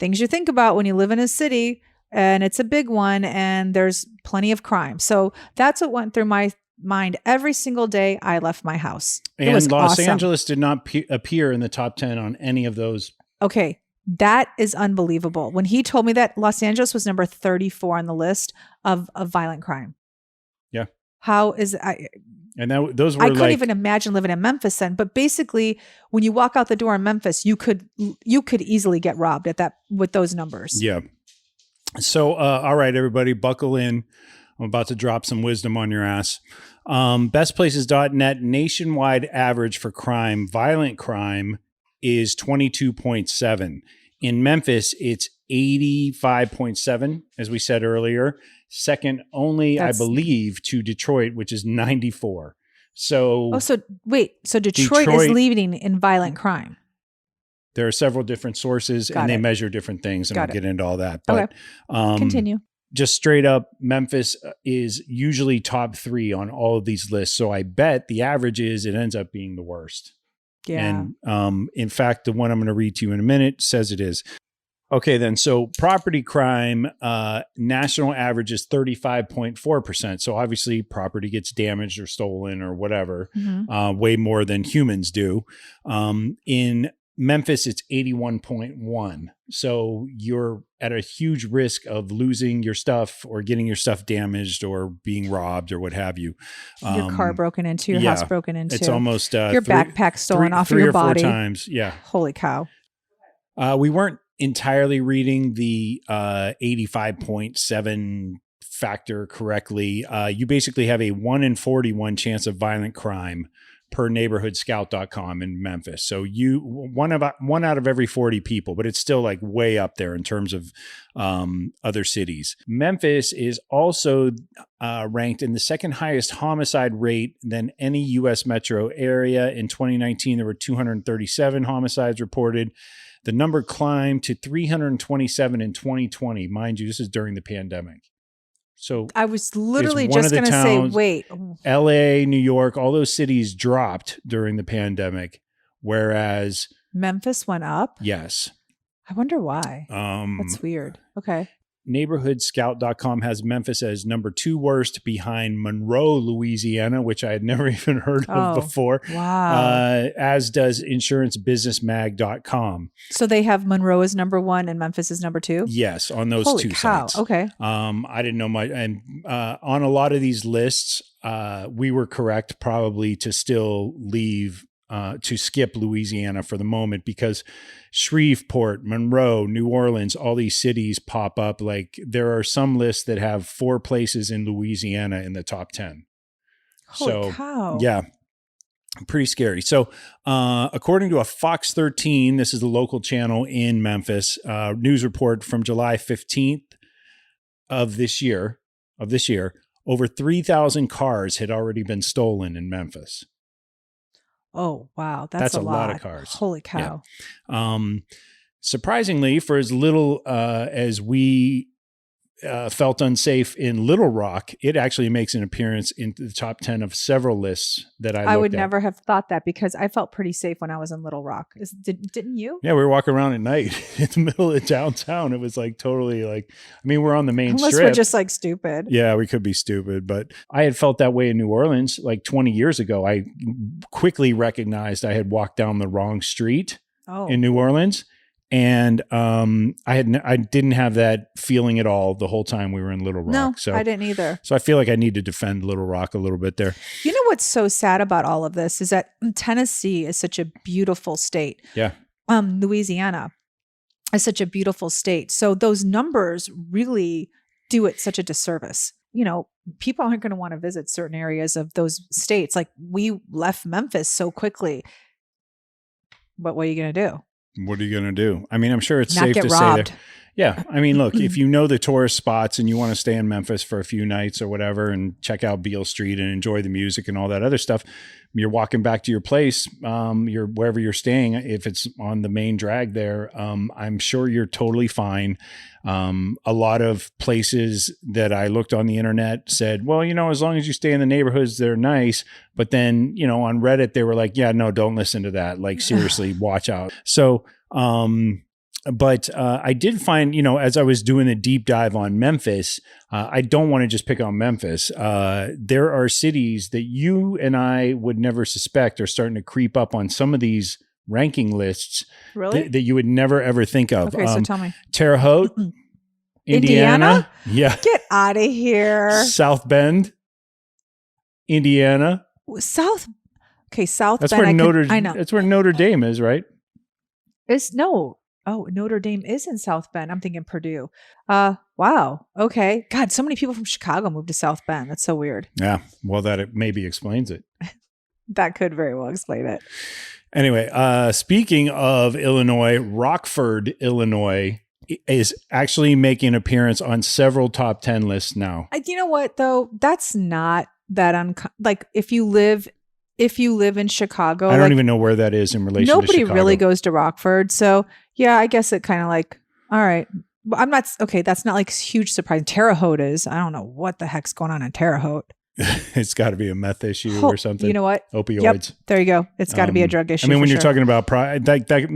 things you think about when you live in a city and it's a big one and there's plenty of crime. So that's what went through my mind every single day I left my house. It was And Los awesome. Angeles did not appear in the top 10 on any of those. Okay. That is unbelievable. When he told me that Los Angeles was number 34 on the list of violent crime. Yeah. How is those were I couldn't even imagine living in Memphis then. But basically, when you walk out the door in Memphis, you could easily get robbed with those numbers. Yeah. So, all right, everybody, buckle in. I'm about to drop some wisdom on your ass. Bestplaces.net nationwide average for crime, violent crime, is 22.7. In Memphis, it's 85.7, as we said earlier. Second only, I believe, to Detroit, which is 94. So Detroit is leading in violent crime. There are several different sources they measure different things, and I'll get into all that. But continue. Just straight up, Memphis is usually top 3 on all of these lists. So I bet the average is it ends up being the worst. Yeah. And in fact, the one I'm going to read to you in a minute says it is. Okay, then. So property crime, national average is 35.4%. So obviously property gets damaged or stolen or whatever, way more than humans do. In Memphis, it's 81.1. So you're at a huge risk of losing your stuff or getting your stuff damaged or being robbed or what have you. Your car broken into, your house broken into. It's almost your backpack stolen off of your body. 3 or 4 times. Yeah. Holy cow. We weren't entirely reading the 85.7 factor correctly. You basically have a 1 in 41 chance of violent crime per neighborhoodscout.com in Memphis. So one out of every 40 people, but it's still like way up there in terms of other cities. Memphis is also ranked in the second highest homicide rate than any U.S. metro area. In 2019, there were 237 homicides reported. The number climbed to 327 in 2020. Mind you, this is during the pandemic. So I was literally just going to say, wait. LA, New York, all those cities dropped during the pandemic, whereas Memphis went up? Yes. I wonder why. That's weird. Okay. NeighborhoodScout.com has Memphis as number 2 worst behind Monroe, Louisiana, which I had never even heard of before. Wow. As does InsuranceBusinessMag.com. So they have Monroe as number 1 and Memphis as number 2? Yes, on those Holy two cow. sites. Okay. I didn't know much. And on a lot of these lists, we were correct probably to still leave to skip Louisiana for the moment, because Shreveport, Monroe, New Orleans, all these cities pop up. Like there are some lists that have 4 places in Louisiana in the top 10. Holy cow. Yeah, pretty scary. So according to a Fox 13, this is the local channel in Memphis, news report from July 15th of this year, over 3,000 cars had already been stolen in Memphis. Oh, wow. That's a lot of cars. Holy cow. Yeah. Surprisingly, for as little as we felt unsafe in Little Rock, it actually makes an appearance in the top 10 of several lists that I would never have thought that, because I felt pretty safe when I was in Little Rock. Didn't you? Yeah, we were walking around at night in the middle of downtown. It was like totally like, I mean, we're on the main strip. Unless we're just like stupid. Yeah, we could be stupid. But I had felt that way in New Orleans like 20 years ago. I quickly recognized I had walked down the wrong street in New Orleans. And I didn't have that feeling at all the whole time we were in Little Rock. No, so I didn't either. So I feel like I need to defend Little Rock a little bit there. You know what's so sad about all of this is that Tennessee is such a beautiful state. Yeah. Louisiana is such a beautiful state. So those numbers really do it such a disservice. You know, people aren't going to want to visit certain areas of those states. Like we left Memphis so quickly. But what are you going to do? What are you going to do? I mean, I'm sure it's Not safe get to robbed. say that. Yeah. I mean, look, if you know the tourist spots and you want to stay in Memphis for a few nights or whatever and check out Beale Street and enjoy the music and all that other stuff, you're walking back to your place, you're wherever you're staying. If it's on the main drag there, I'm sure you're totally fine. A lot of places that I looked on the internet said, well, you know, as long as you stay in the neighborhoods, they're nice. But then, you know, on Reddit, they were like, yeah, no, don't listen to that. Like, seriously, watch out. So, but I did find, you know, as I was doing a deep dive on Memphis, I don't want to just pick on Memphis. There are cities that you and I would never suspect are starting to creep up on some of these ranking lists. Really? That you would never, ever think of. Okay, so tell me. Terre Haute, Indiana? Yeah. Get out of here. South Bend, Indiana. South That's Bend. where I know. That's where Notre Dame is, right? Notre Dame is in South Bend. I'm thinking Purdue. Wow. Okay. God, so many people from Chicago moved to South Bend. That's so weird. Yeah. Well, that maybe explains it. That could very well explain it. Anyway, speaking of Illinois, Rockford, Illinois is actually making an appearance on several top 10 lists now. You know what though? That's not that like if you live in Chicago, I don't even know where that is in relation to Chicago. Nobody really goes to Rockford. So yeah, I guess it kind of like, all right. But I'm not, okay, that's not like huge surprise. Terre Haute is. I don't know what the heck's going on in Terre Haute. It's got to be a meth issue or something. You know what? Opioids. Yep, there you go. It's got to be a drug issue. I mean, when you're sure. talking about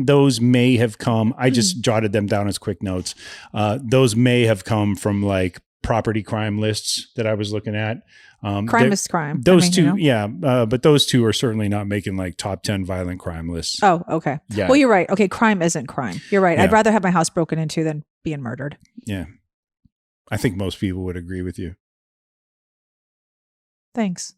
those may have come, I just jotted them down as quick notes. Those may have come from like property crime lists that I was looking at. Crime is crime. Those two, yeah. But those two are certainly not making like top 10 violent crime lists. Oh, okay. Yeah. Well, you're right. Okay. Crime isn't crime. You're right. Yeah. I'd rather have my house broken into than being murdered. Yeah. I think most people would agree with you. Thanks.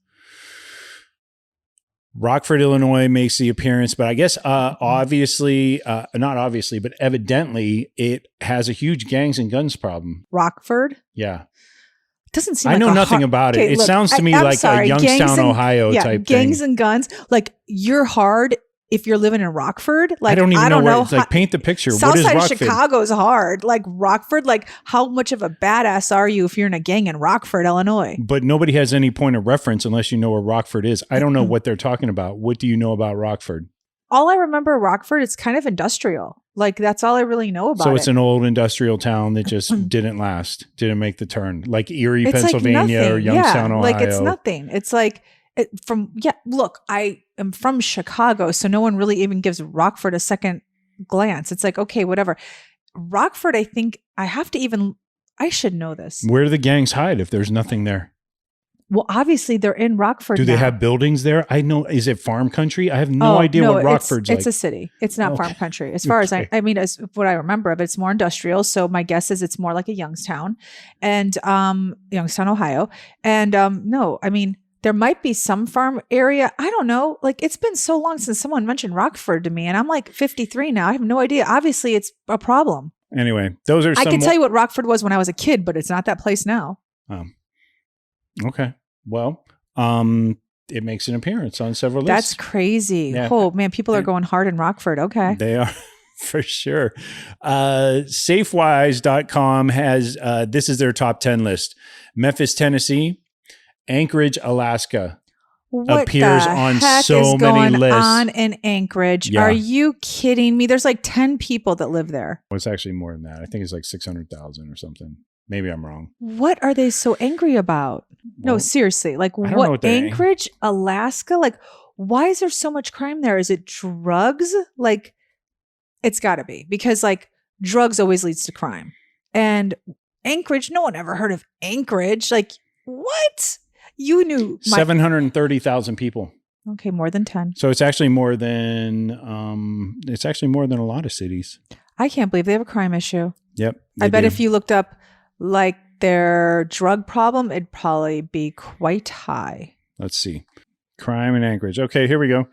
Rockford, Illinois makes the appearance, but I guess not obviously, but evidently it has a huge gangs and guns problem. Rockford? Yeah. Doesn't seem. I like know nothing about it. Okay, it look, sounds to me I'm like sorry, a Youngstown, Ohio type gangs thing. and guns. Like you're hard if you're living in Rockford. Like I don't even know where. know. It's like paint the picture. South what is side Rockford? of Chicago is hard. Like Rockford. Like how much of a badass are you if you're in a gang in Rockford, Illinois? But nobody has any point of reference unless you know where Rockford is. I don't know what they're talking about. What do you know about Rockford? All I remember Rockford, it's kind of industrial. Like that's all I really know about it. So it's an old industrial town that just didn't last, didn't make the turn. Like Erie, it's Pennsylvania, like or Youngstown, Ohio. Like it's nothing. It's like look, I am from Chicago, so no one really even gives Rockford a second glance. It's like, okay, whatever. Rockford, I think I should know this. Where do the gangs hide if there's nothing there? Well, obviously they're in Rockford. Do they now. have buildings there? I know. Is it farm country? I have no idea what Rockford's like. It's a city. It's not farm country. As far as I mean, as what I remember of it, it's more industrial. So my guess is it's more like a Youngstown and Youngstown, Ohio. And no, I mean, there might be some farm area. I don't know. Like it's been so long since someone mentioned Rockford to me and I'm like 53 now. I have no idea. Obviously it's a problem. Anyway, those are some I can tell you what Rockford was when I was a kid, but it's not that place now. Okay. Well, it makes an appearance on several lists. That's crazy. Yeah. Oh man, people are going hard in Rockford. Okay. They are for sure. Safewise.com has, this is their top 10 list. Memphis, Tennessee, Anchorage, Alaska. What appears the on heck so is many going lists. on in Anchorage? Yeah. Are you kidding me? There's like 10 people that live there. Well, it's actually more than that. I think it's like 600,000 or something. Maybe I'm wrong. What are they so angry about? No, Well, seriously. Like I don't know what they're Anchorage, Alaska? Like why is there so much crime there? Is it drugs? Like it's got to be because like drugs always leads to crime. And Anchorage, no one ever heard of Anchorage. Like what? You knew 730,000 people. Okay, more than 10. So it's actually more than a lot of cities. I can't believe they have a crime issue. Yep. I bet if you looked up like their drug problem, it'd probably be quite high. Let's see. Crime in Anchorage. Okay, here we go.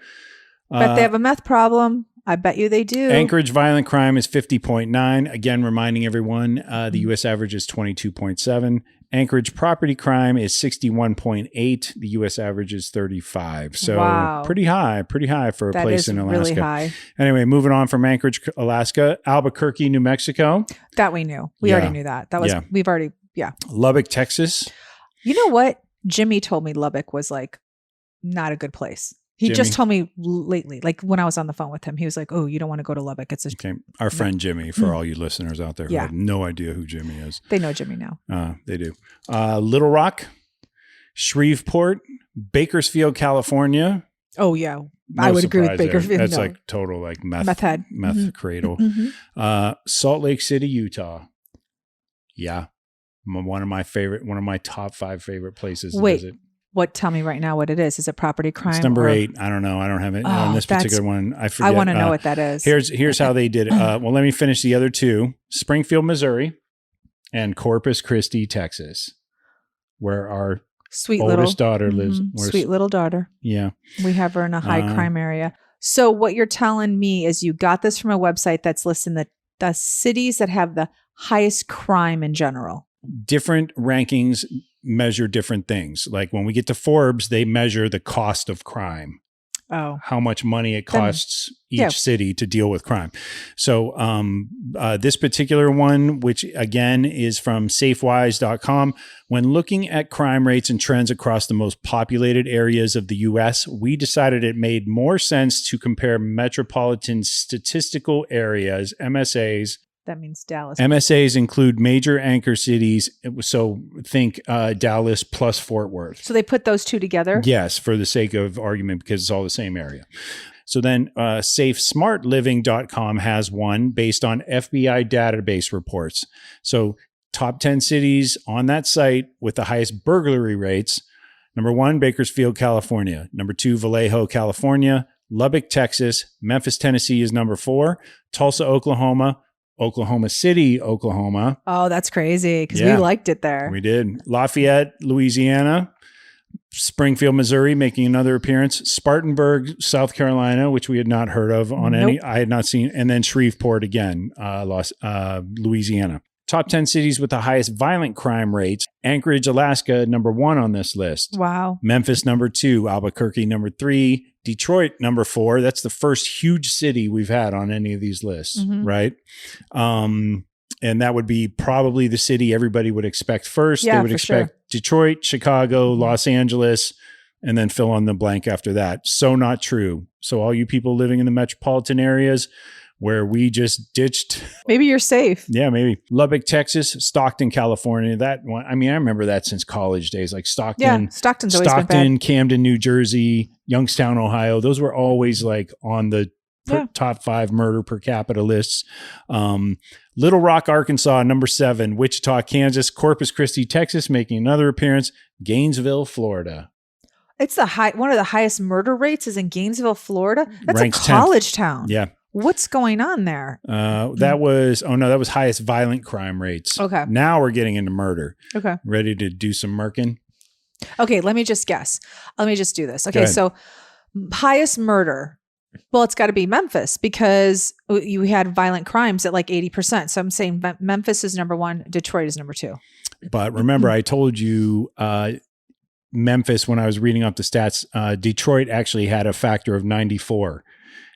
But they have a meth problem. I bet you they do. Anchorage violent crime is 50.9. Again, reminding everyone, the U.S. average is 22.7. Anchorage property crime is 61.8. The U.S. average is 35. So pretty high for a place in Alaska. Really high. Anyway, moving on from Anchorage, Alaska, Albuquerque, New Mexico. That we knew. We already knew that. We've already, Lubbock, Texas. You know what? Jimmy told me Lubbock was like not a good place. He just told me lately, like when I was on the phone with him, he was like, "Oh, you don't want to go to Lubbock. It's our friend Jimmy." For all you listeners out there who have no idea who Jimmy is, they know Jimmy now. They do. Little Rock, Shreveport, Bakersfield, California. Oh yeah, I would agree with Bakersfield. That's like total like meth cradle. Salt Lake City, Utah. Yeah, one of my top 5 favorite places to visit. Tell me right now what it is. Is it property crime? It's number 8. I don't know. I don't have it on this particular one. I forget. I want to know what that is. Here's how they did it. Well, let me finish the other 2. Springfield, Missouri, and Corpus Christi, Texas, where our oldest daughter lives. Sweet little daughter. Yeah. We have her in a high crime area. So what you're telling me is you got this from a website that's listing the cities that have the highest crime in general. Different rankings measure different things. Like when we get to Forbes, they measure the cost of crime. Oh, how much money it costs each city to deal with crime. So this particular one, which again is from safewise.com, when looking at crime rates and trends across the most populated areas of the U.S., we decided it made more sense to compare metropolitan statistical areas, MSAs. That means Dallas. MSAs include major anchor cities. So think Dallas plus Fort Worth. So they put those 2 together? Yes, for the sake of argument, because it's all the same area. So then SafeSmartLiving.com has one based on FBI database reports. So top 10 cities on that site with the highest burglary rates. Number 1, Bakersfield, California. Number 2, Vallejo, California. Lubbock, Texas. Memphis, Tennessee is number 4. Tulsa, Oklahoma. Oklahoma City, Oklahoma. Oh, that's crazy because we liked it there. We did. Lafayette, Louisiana. Springfield, Missouri, making another appearance. Spartanburg, South Carolina, which we had not heard of any. I had not seen. And then Shreveport again, Louisiana. Top 10 cities with the highest violent crime rates. Anchorage, Alaska, number 1 on this list. Wow. Memphis, number 2. Albuquerque, number 3. Detroit, number 4. That's the first huge city we've had on any of these lists, right? And that would be probably the city everybody would expect first. Yeah, they would expect Detroit, Chicago, Los Angeles, and then fill in the blank after that. So not true. So all you people living in the metropolitan areas where we just ditched. Maybe you're safe. Yeah, maybe. Lubbock, Texas, Stockton, California. That one, I mean, I remember that since college days, like Stockton. Yeah, Stockton's always been bad. Camden, New Jersey, Youngstown, Ohio. Those were always like on the top 5 murder per capita lists. Little Rock, Arkansas, number 7. Wichita, Kansas. Corpus Christi, Texas, making another appearance. Gainesville, Florida. It's one of the highest murder rates is in Gainesville, Florida. That's Ranks a college 10th. Town. Yeah. What's going on there? That was highest violent crime rates. Okay. Now we're getting into murder. Okay. Ready to do some murking? Okay, let me just guess. Let me just do this. Okay, so highest murder. Well, it's got to be Memphis because you had violent crimes at like 80%. So I'm saying Memphis is number 1, Detroit is number 2. But remember, I told you Memphis, when I was reading up the stats, Detroit actually had a factor of 94.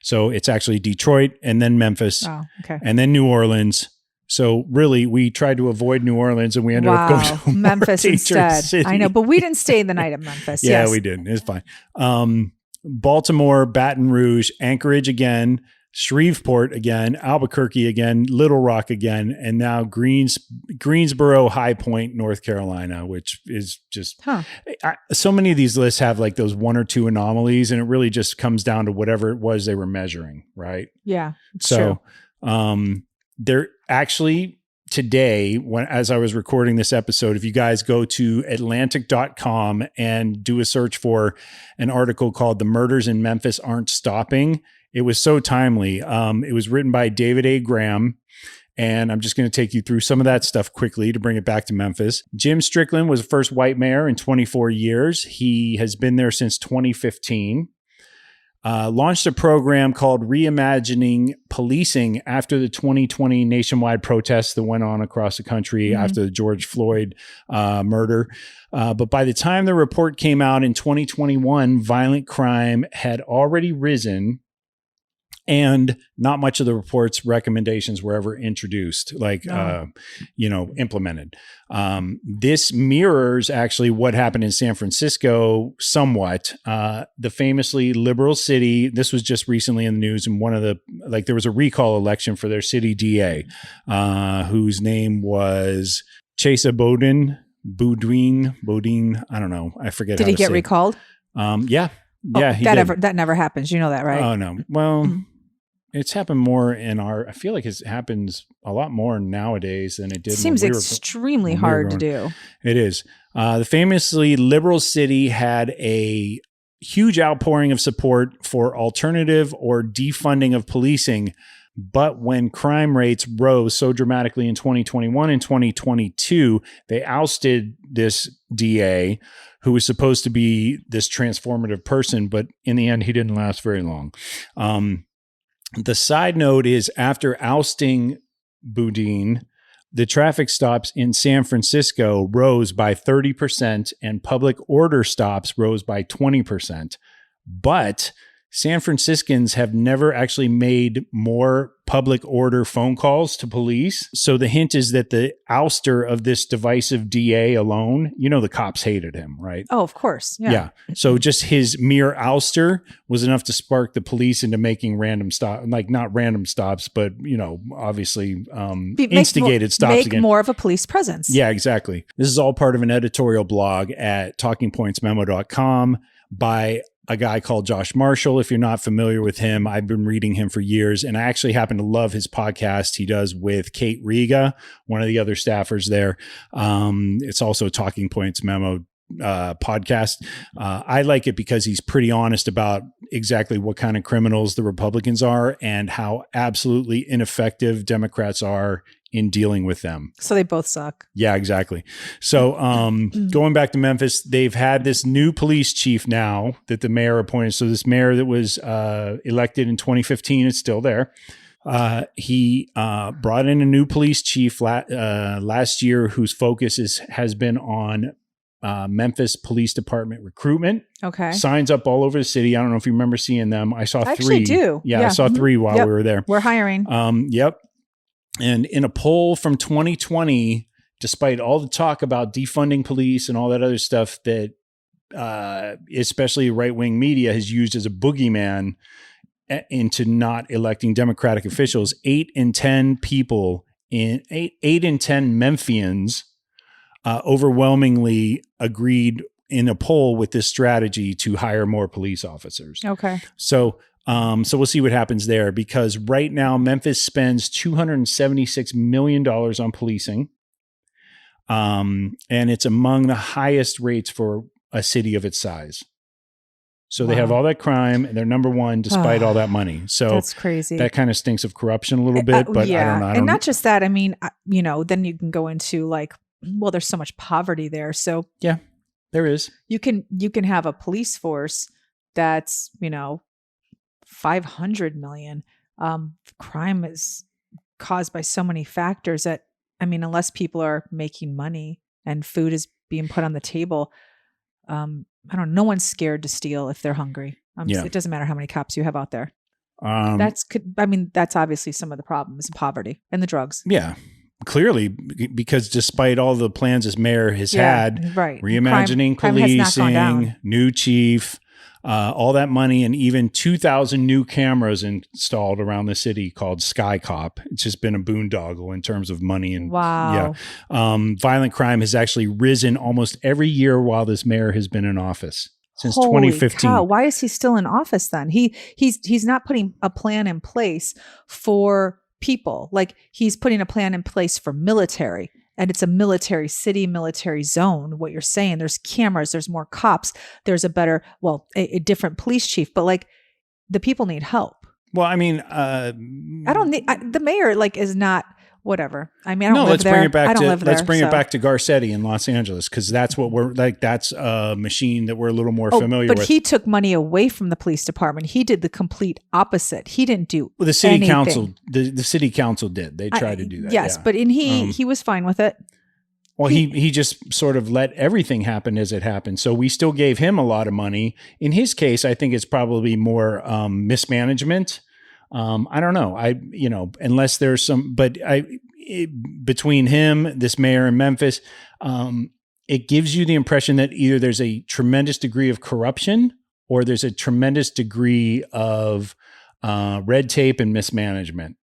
So it's actually Detroit and then Memphis and then New Orleans. So really, we tried to avoid New Orleans and we ended up going to Memphis instead. City. I know, but we didn't stay the night at Memphis. Yeah, we didn't. It's fine. Baltimore, Baton Rouge, Anchorage again, Shreveport again, Albuquerque again, Little Rock again, and now Greensboro, High Point, North Carolina, which is just so many of these lists have like those 1 or 2 anomalies, and it really just comes down to whatever it was they were measuring, right? Yeah. So they're actually today, as I was recording this episode, if you guys go to Atlantic.com and do a search for an article called "The Murders in Memphis Aren't Stopping," it was so timely. It was written by David A. Graham, and I'm just going to take you through some of that stuff quickly to bring it back to Memphis. Jim Strickland was the first white mayor in 24 years. He has been there since 2015. launched a program called Reimagining Policing after the 2020 nationwide protests that went on across the country after the George Floyd murder. But by the time the report came out in 2021, violent crime had already risen, and not much of the report's recommendations were ever introduced, implemented. This mirrors actually what happened in San Francisco somewhat. The famously liberal city, this was just recently in the news, and there was a recall election for their city DA, whose name was Chesa Boudin. I don't know. I forget. Did he get recalled? Yeah. Yeah. That never happens. You know that, right? Oh, no. Well, it's happened more I feel like it happens a lot more nowadays than it did. Seems extremely hard to do. It is. The famously liberal city had a huge outpouring of support for alternative or defunding of policing. But when crime rates rose so dramatically in 2021 and 2022, they ousted this DA who was supposed to be this transformative person. But in the end, he didn't last very long. The side note is after ousting Boudin, the traffic stops in San Francisco rose by 30% and public order stops rose by 20%. But San Franciscans have never actually made more public order phone calls to police. So the hint is that the ouster of this divisive DA alone, the cops hated him, right? Oh, of course. Yeah. So just his mere ouster was enough to spark the police into making not random stops, but, obviously instigated stops make again. More of a police presence. Yeah, exactly. This is all part of an editorial blog at talkingpointsmemo.com by a guy called Josh Marshall. If you're not familiar with him, I've been reading him for years, and I actually happen to love his podcast he does with Kate Riga, one of the other staffers there. It's also a Talking Points Memo podcast. I like it because he's pretty honest about exactly what kind of criminals the Republicans are and how absolutely ineffective Democrats are in dealing with them. So they both suck. Yeah, exactly. So going back to Memphis, they've had this new police chief now that the mayor appointed. So this mayor that was elected in 2015 is still there. He brought in a new police chief last year whose focus has been on Memphis Police Department recruitment. Okay. Signs up all over the city. I don't know if you remember seeing them. I saw 3. Actually do. Yeah, I saw 3 while we were there. We're hiring. Yep. And in a poll from 2020, despite all the talk about defunding police and all that other stuff that especially right-wing media has used as a boogeyman into not electing Democratic officials, 8 in 10 Memphians overwhelmingly agreed in a poll with this strategy to hire more police officers. Okay. So we'll see what happens there, because right now Memphis spends $276 million on policing. And it's among the highest rates for a city of its size. So They have all that crime and they're number one despite all that money. So that's crazy. That kind of stinks of corruption a little bit, but I don't know. And not just that. I mean, then you can go into there's so much poverty there. So yeah, there is. You can have a police force that's, 500 million. Crime is caused by so many factors that, unless people are making money and food is being put on the table, no one's scared to steal if they're hungry. It doesn't matter how many cops you have out there. That's obviously some of the problems, poverty and the drugs. Yeah. Clearly, because despite all the plans this mayor has had, right. reimagining policing, new chief, all that money, and even 2,000 new cameras installed around the city called Sky Cop. It's just been a boondoggle in terms of money. And wow. Yeah. Violent crime has actually risen almost every year while this mayor has been in office. Since 2015. Cow. Why is he still in office then? He's not putting a plan in place for people. Like, he's putting a plan in place for military, and it's a military city, military zone. What you're saying, there's cameras, there's more cops, there's a different police chief, but the people need help. Well, I mean, the mayor is not whatever. I mean, I don't No, live let's there. bring it back I don't to live there, let's bring it so- back to Garcetti in Los Angeles, because that's what we're like. That's a machine that we're a little more familiar but with. he took money away from the police department. He did the complete opposite. He didn't do Well, the city anything. council, the city council did. They tried to do that. Yes, yeah. but he was fine with it. Well, he just sort of let everything happen as it happened. So we still gave him a lot of money. In his case, I think it's probably more mismanagement. I don't know. Unless there's some, but between him, this mayor in Memphis, it gives you the impression that either there's a tremendous degree of corruption or there's a tremendous degree of red tape and mismanagement.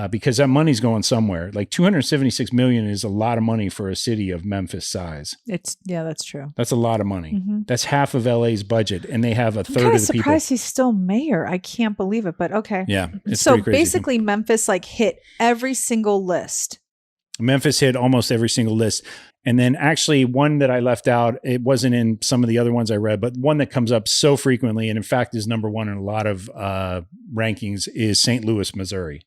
Because that money's going somewhere. Like $276 million is a lot of money for a city of Memphis size. That's true. That's a lot of money. Mm-hmm. That's half of LA's budget, and they have a third I'm of the people. surprised he's still mayor. I can't believe it, but okay. Yeah, it's so pretty crazy. basically, Memphis like hit every single list. Memphis hit almost every single list. And then actually one that I left out, it wasn't in some of the other ones I read, but one that comes up so frequently, and in fact is number one in a lot of rankings, is St. Louis, Missouri.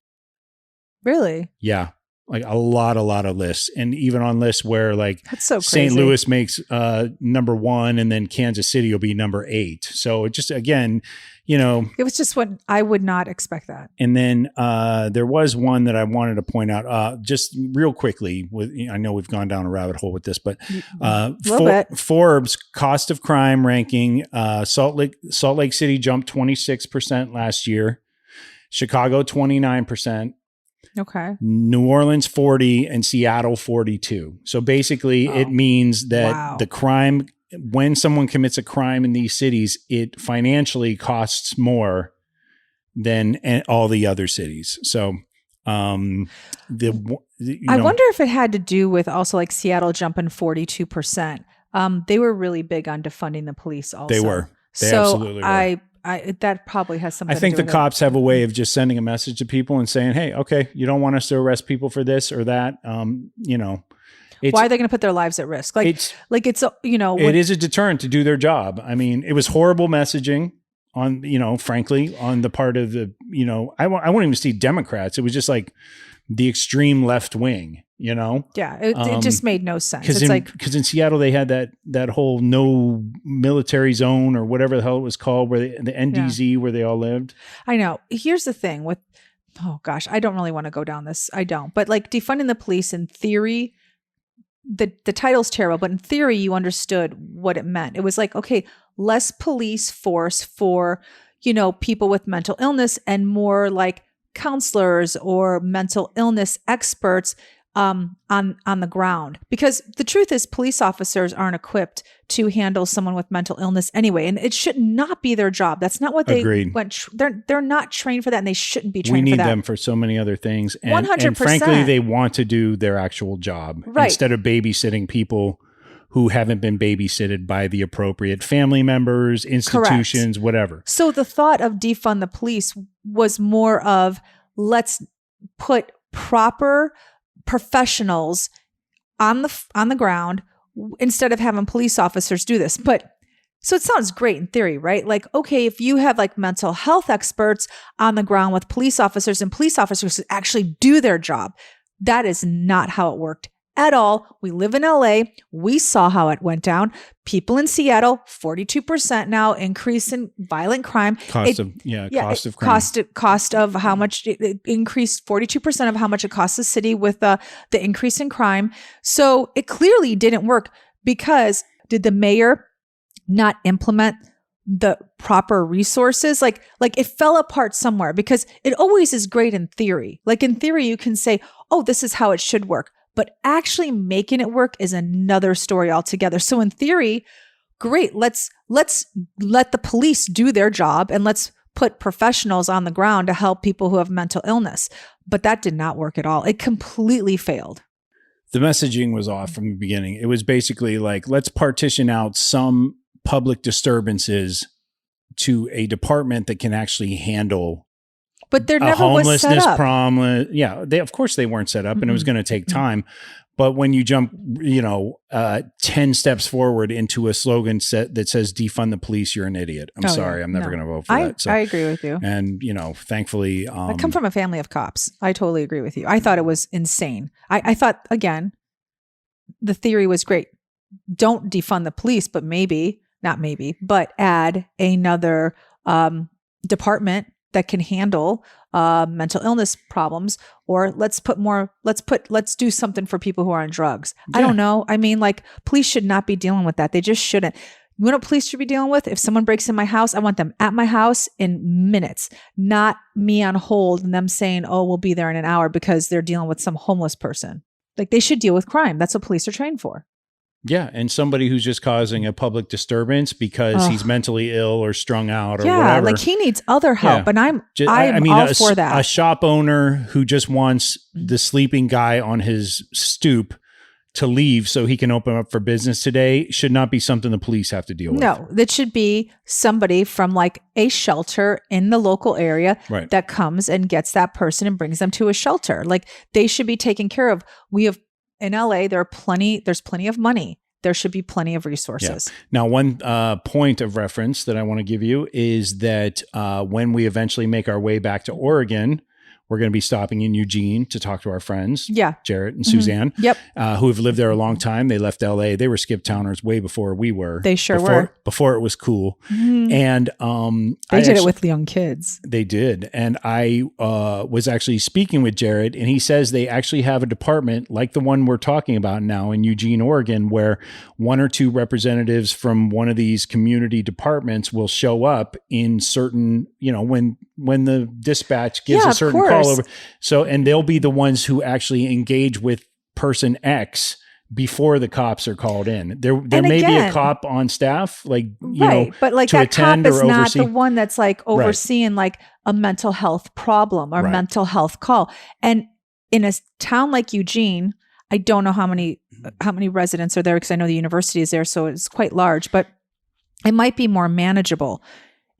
Really? Yeah. Like a lot of lists. And even on lists where like That's so crazy. St. Louis makes number one and then Kansas City will be number 8. So it just, again, It was just what I would not expect that. And then there was one that I wanted to point out just real quickly. I know we've gone down a rabbit hole with this, but Forbes cost of crime ranking, Salt Lake City jumped 26% last year, Chicago 29%. Okay. New Orleans 40 and Seattle 42. So basically it means that the crime, when someone commits a crime in these cities, it financially costs more than all the other cities. So I wonder if it had to do with also like Seattle jumping 42%. They were really big on defunding the police also. They were. They absolutely were. That probably has something I think to do the with cops have a way of just sending a message to people and saying, hey, okay, you don't want us to arrest people for this or that. Why are they going to put their lives at risk? It is a deterrent to do their job. I mean, it was horrible messaging on, frankly, on the part of the, I won't even see Democrats. It was just like the extreme left wing, Yeah, it just made no sense. Because in Seattle, they had that whole no military zone or whatever the hell it was called, where the NDZ, where they all lived. I know. Here's the thing with, oh gosh, I don't really want to go down this. I don't. But like defunding the police in theory, the title's terrible, but in theory, you understood what it meant. It was like, okay, less police force for, people with mental illness and more like counselors or mental illness experts on the ground, because the truth is police officers aren't equipped to handle someone with mental illness anyway, and it should not be their job. That's not what they went. They're not trained for that, and they shouldn't be trained for that. We need them for so many other things, and 100%. And frankly, they want to do their actual job instead of babysitting people who haven't been babysitted by the appropriate family members, institutions, Correct. Whatever. So the thought of defund the police was more of, let's put proper professionals on the ground instead of having police officers do this. But so it sounds great in theory, right? Like, okay, if you have like mental health experts on the ground with police officers and police officers actually do their job, that is not how it worked at all. We live in LA. We saw how it went down. People in Seattle, 42% now increase in violent crime. Cost of crime. Cost of how much it increased, 42% of how much it costs the city with the increase in crime. So it clearly didn't work, because did the mayor not implement the proper resources? Like it fell apart somewhere, because it always is great in theory. Like in theory, you can say, oh, this is how it should work. But actually making it work is another story altogether. So in theory, great, let's let the police do their job and let's put professionals on the ground to help people who have mental illness. But that did not work at all. It completely failed. The messaging was off from the beginning. It was basically like, let's partition out some public disturbances to a department that can actually handle but there never was set up. Problem. Yeah, of course they weren't set up, and it was going to take time. But when you jump, 10 steps forward into a slogan that says defund the police, you're an idiot. I'm sorry. I'm never going to vote for that. So, I agree with you. And, thankfully. I come from a family of cops. I totally agree with you. I thought it was insane. I thought, again, the theory was great. Don't defund the police, but but add another department that can handle mental illness problems, or let's do something for people who are on drugs. Yeah. I don't know. I mean, like, police should not be dealing with that. They just shouldn't. You know what police should be dealing with? If someone breaks in my house, I want them at my house in minutes, not me on hold and them saying, oh, we'll be there in an hour because they're dealing with some homeless person. Like, they should deal with crime. That's what police are trained for. Yeah, and somebody who's just causing a public disturbance because he's mentally ill or strung out or whatever. Like, he needs other help, and I'm all for that. A shop owner who just wants the sleeping guy on his stoop to leave so he can open up for business today should not be something the police have to deal with. No, that should be somebody from like a shelter in the local area that comes and gets that person and brings them to a shelter. Like, they should be taken care of. We have in LA, there's plenty of money. There should be plenty of resources. Yeah. Now, one point of reference that I want to give you is that when we eventually make our way back to Oregon, we're going to be stopping in Eugene to talk to our friends, Jarrett and Suzanne, who have lived there a long time. They left LA. They were skip towners way before we were. They were. Before it was cool. Mm-hmm. And they did it with young kids. They did. And I was actually speaking with Jarrett, and he says they actually have a department like the one we're talking about now in Eugene, Oregon, where one or two representatives from one of these community departments will show up in certain, when the dispatch gives a certain call over. So, and they'll be the ones who actually engage with person X before the cops are called in. There may be a cop on staff, like, but like, that cop is not the one that's like overseeing like a mental health problem or mental health call. And in a town like Eugene, I don't know how many residents are there, because I know the university is there, so it's quite large, but it might be more manageable.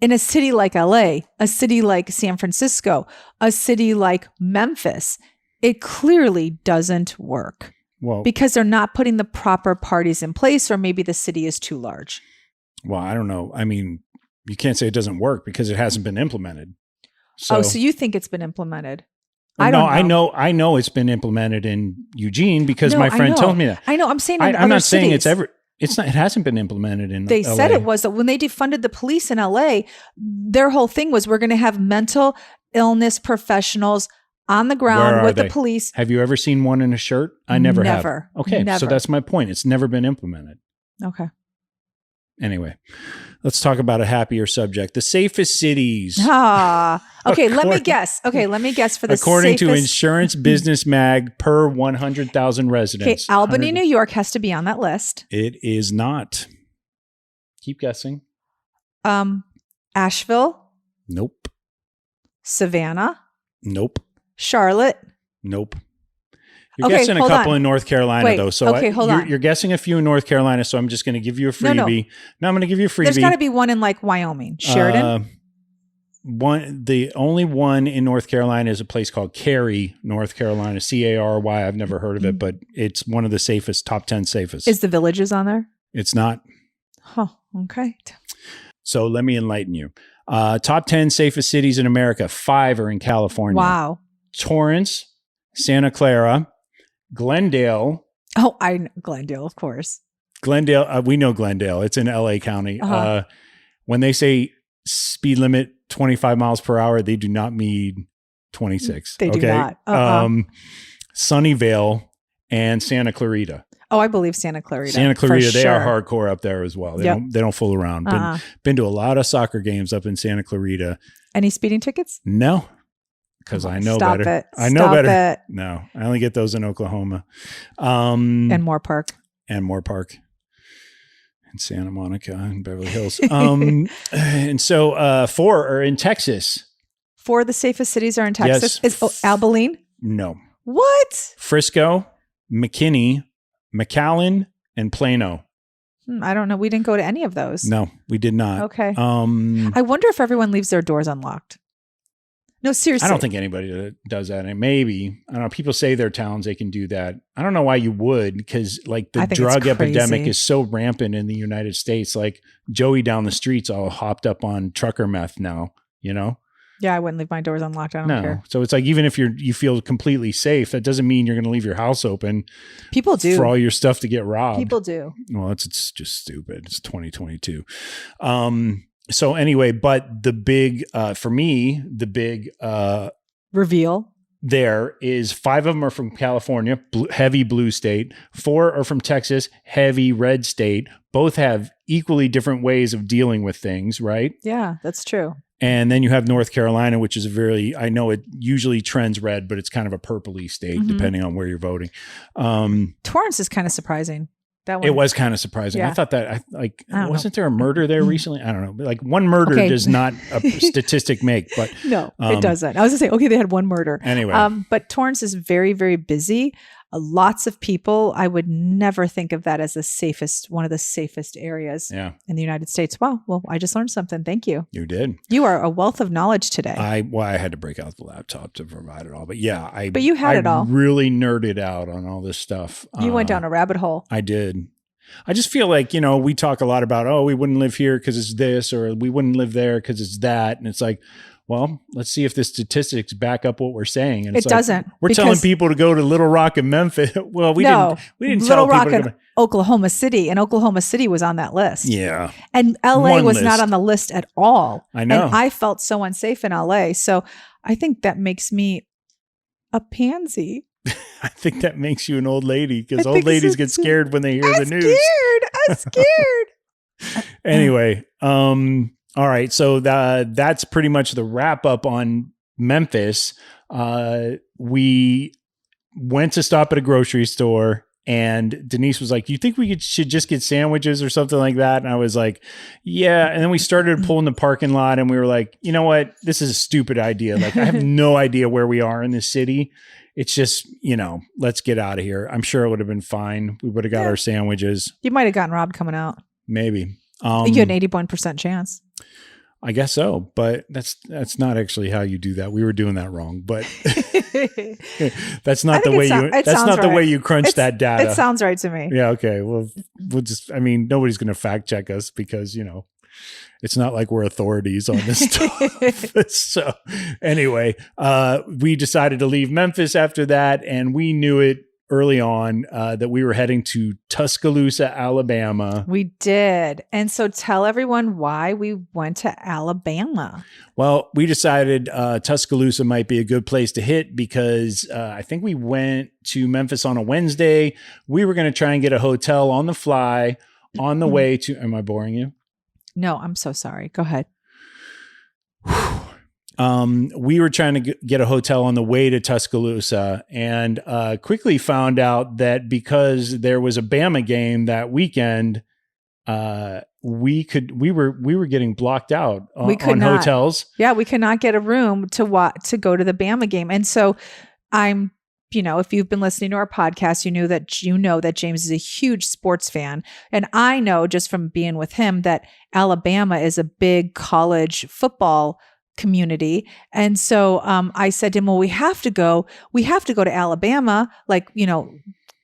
In a city like LA, a city like San Francisco, a city like Memphis, it clearly doesn't work. Well, because they're not putting the proper parties in place, or maybe the city is too large. Well, I don't know. I mean, you can't say it doesn't work because it hasn't been implemented. So you think it's been implemented? I know it's been implemented in Eugene because my friend told me that. I know. I'm saying I'm not saying it's ever. It's not. It hasn't been implemented in. They LA. said it was that when they defunded the police in LA, their whole thing was, we're going to have mental illness professionals on the ground with the police. Have you ever seen one in a shirt? I never have. Okay, never. So that's my point. It's never been implemented. Okay. Anyway, let's talk about a happier subject. The safest cities. Okay, let me guess. For the according to Insurance Business Mag, per 100,000 residents. Okay, Albany, New York has to be on that list. It is not. Keep guessing. Asheville. Nope. Savannah. Nope. Charlotte. Nope. You're guessing a couple in North Carolina, though. So hold on. You're guessing a few in North Carolina, so I'm just going to give you a freebie. No, I'm going to give you a freebie. There's got to be one in like Wyoming. Sheridan? The only one in North Carolina is a place called Cary, North Carolina, C-A-R-Y. I've never heard of it, but it's one of the safest, top 10 safest. Is the Villages on there? It's not. Oh, okay. So let me enlighten you. Top 10 safest cities in America. 5 are in California. Wow. Torrance, Santa Clara, Glendale. Oh, Glendale, of course. Glendale, we know Glendale. It's in LA County. Uh-huh. When they say speed limit 25 miles per hour, they do not mean 26. They do not. Sunnyvale and Santa Clarita. Oh, I believe Santa Clarita. Santa Clarita, they are hardcore up there as well. They don't fool around. Been to a lot of soccer games up in Santa Clarita. Any speeding tickets? No. Because I know better. I know better. No, I only get those in Oklahoma. And Moore Park. And Santa Monica and Beverly Hills. And so 4 are in Texas. 4 of the safest cities are in Texas. Yes. Is Abilene? No. What? Frisco, McKinney, McAllen, and Plano. I don't know. We didn't go to any of those. No, we did not. Okay. I wonder if everyone leaves their doors unlocked. No, seriously. I don't think anybody does that. And maybe, I don't know, people say their towns, they can do that. I don't know why you would, because like the drug epidemic is so rampant in the United States. Like Joey down the streets all hopped up on trucker meth now, you know? Yeah, I wouldn't leave my doors unlocked. I don't care. So it's like, even if you feel completely safe, that doesn't mean you're going to leave your house open. People do. For all your stuff to get robbed. People do. Well, it's just stupid. It's 2022. So anyway, but the big, for me, the big reveal there is 5 of them are from California, heavy blue state. 4 are from Texas, heavy red state. Both have equally different ways of dealing with things, right? Yeah, that's true. And then you have North Carolina, which is I know it usually trends red, but it's kind of a purpley state, depending on where you're voting. Torrance is kind of surprising. That one. It was kind of surprising. Yeah. I thought that, wasn't there a murder there recently? I don't know. Like one murder does not a statistic make, but no, it doesn't. I was gonna say, okay, they had one murder. Anyway. But Torrance is very, very busy. Lots of people. I would never think of that as one of the safest areas in the United States. Wow. Well, I just learned something. Thank you. You did. You are a wealth of knowledge today. I had to break out the laptop to provide it all. But yeah, But you had it all. Really nerded out on all this stuff. You went down a rabbit hole. I did. I just feel like, we talk a lot about, we wouldn't live here because it's this, or we wouldn't live there because it's that. And it's like, well, let's see if the statistics back up what we're saying. And it doesn't. We're telling people to go to Little Rock and Memphis. Well, we didn't Little tell Rock people and Oklahoma City, and Oklahoma City was on that list. Yeah. And LA was not on the list at all. I know. And I felt so unsafe in LA. So I think that makes me a pansy. I think that makes you an old lady, because old ladies get scared when they hear the news. I'm scared. Anyway, all right. So that's pretty much the wrap up on Memphis. We went to stop at a grocery store, and Denise was like, "You think we should just get sandwiches or something like that?" And I was like, "Yeah." And then we started pulling the parking lot, and we were like, "You know what? This is a stupid idea. Like, I have no idea where we are in this city. It's just, let's get out of here." I'm sure it would have been fine. We would have got our sandwiches. You might have gotten robbed coming out. Maybe. You had an 81% chance. I guess so, but that's not actually how you do that. We were doing that wrong, but that's not the way way you crunch that data. It sounds right to me. Yeah. Okay. Well, nobody's going to fact check us, because, it's not like we're authorities on this stuff. So anyway, we decided to leave Memphis after that, and we knew it early on that we were heading to Tuscaloosa, Alabama. We did. And so tell everyone why we went to Alabama. Well, we decided Tuscaloosa might be a good place to hit, because I think we went to Memphis on a Wednesday. We were going to try and get a hotel on the fly on the way to, am I boring you? No, I'm so sorry. Go ahead. We were trying to get a hotel on the way to Tuscaloosa, and quickly found out that because there was a Bama game that weekend, we were getting blocked out on hotels. Yeah, we could not get a room to go to the Bama game. And so if you've been listening to our podcast, you know that James is a huge sports fan. And I know just from being with him that Alabama is a big college football community. And so I said to him, well, we have to go to Alabama,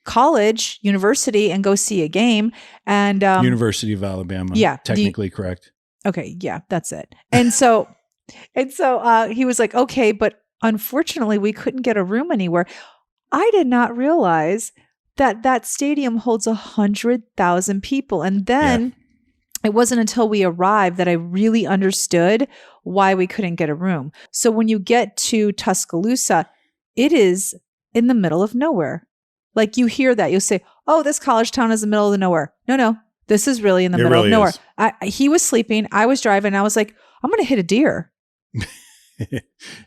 college, university, and go see a game. And University of Alabama. Yeah. Technically correct. Okay. Yeah, that's it. And so he was like, okay, but unfortunately we couldn't get a room anywhere. I did not realize that stadium holds 100,000 people. And then it wasn't until we arrived that I really understood why we couldn't get a room. So when you get to Tuscaloosa, it is in the middle of nowhere. Like you hear that, you'll say, oh, this college town is in the middle of nowhere. No, this is really in the middle of nowhere. He was sleeping. I was driving. I was like, I'm going to hit a deer.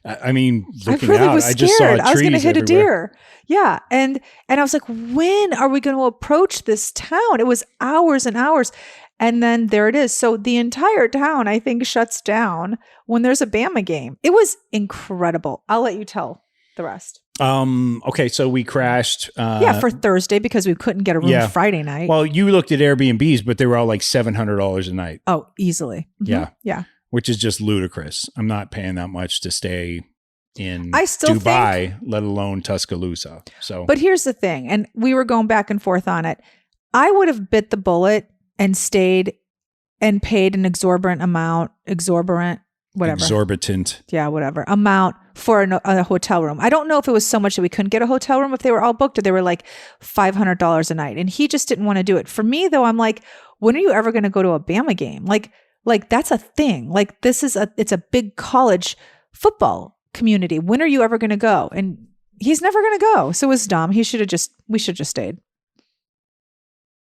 I mean, looking I really out, was I scared. just saw trees I was going to hit everywhere. a deer. Yeah. And I was like, when are we going to approach this town? It was hours and hours. And then there it is. So the entire town, I think, shuts down when there's a Bama game. It was incredible. I'll let you tell the rest. Okay. So we crashed. For Thursday, because we couldn't get a room Friday night. Well, you looked at Airbnbs, but they were all like $700 a night. Oh, easily. Mm-hmm. Yeah. Yeah. Which is just ludicrous. I'm not paying that much to stay in I still Dubai, let alone Tuscaloosa. So, But here's the thing, and we were going back and forth on it. I would have bit the bullet and stayed and paid an exorbitant, whatever amount for a hotel room. I don't know if it was so much that we couldn't get a hotel room if they were all booked, or they were like $500 a night. And he just didn't want to do it. For me though, I'm like, when are you ever going to go to a Bama game? Like that's a thing. Like it's a big college football community. When are you ever going to go? And he's never going to go. So it was dumb. We should have just stayed.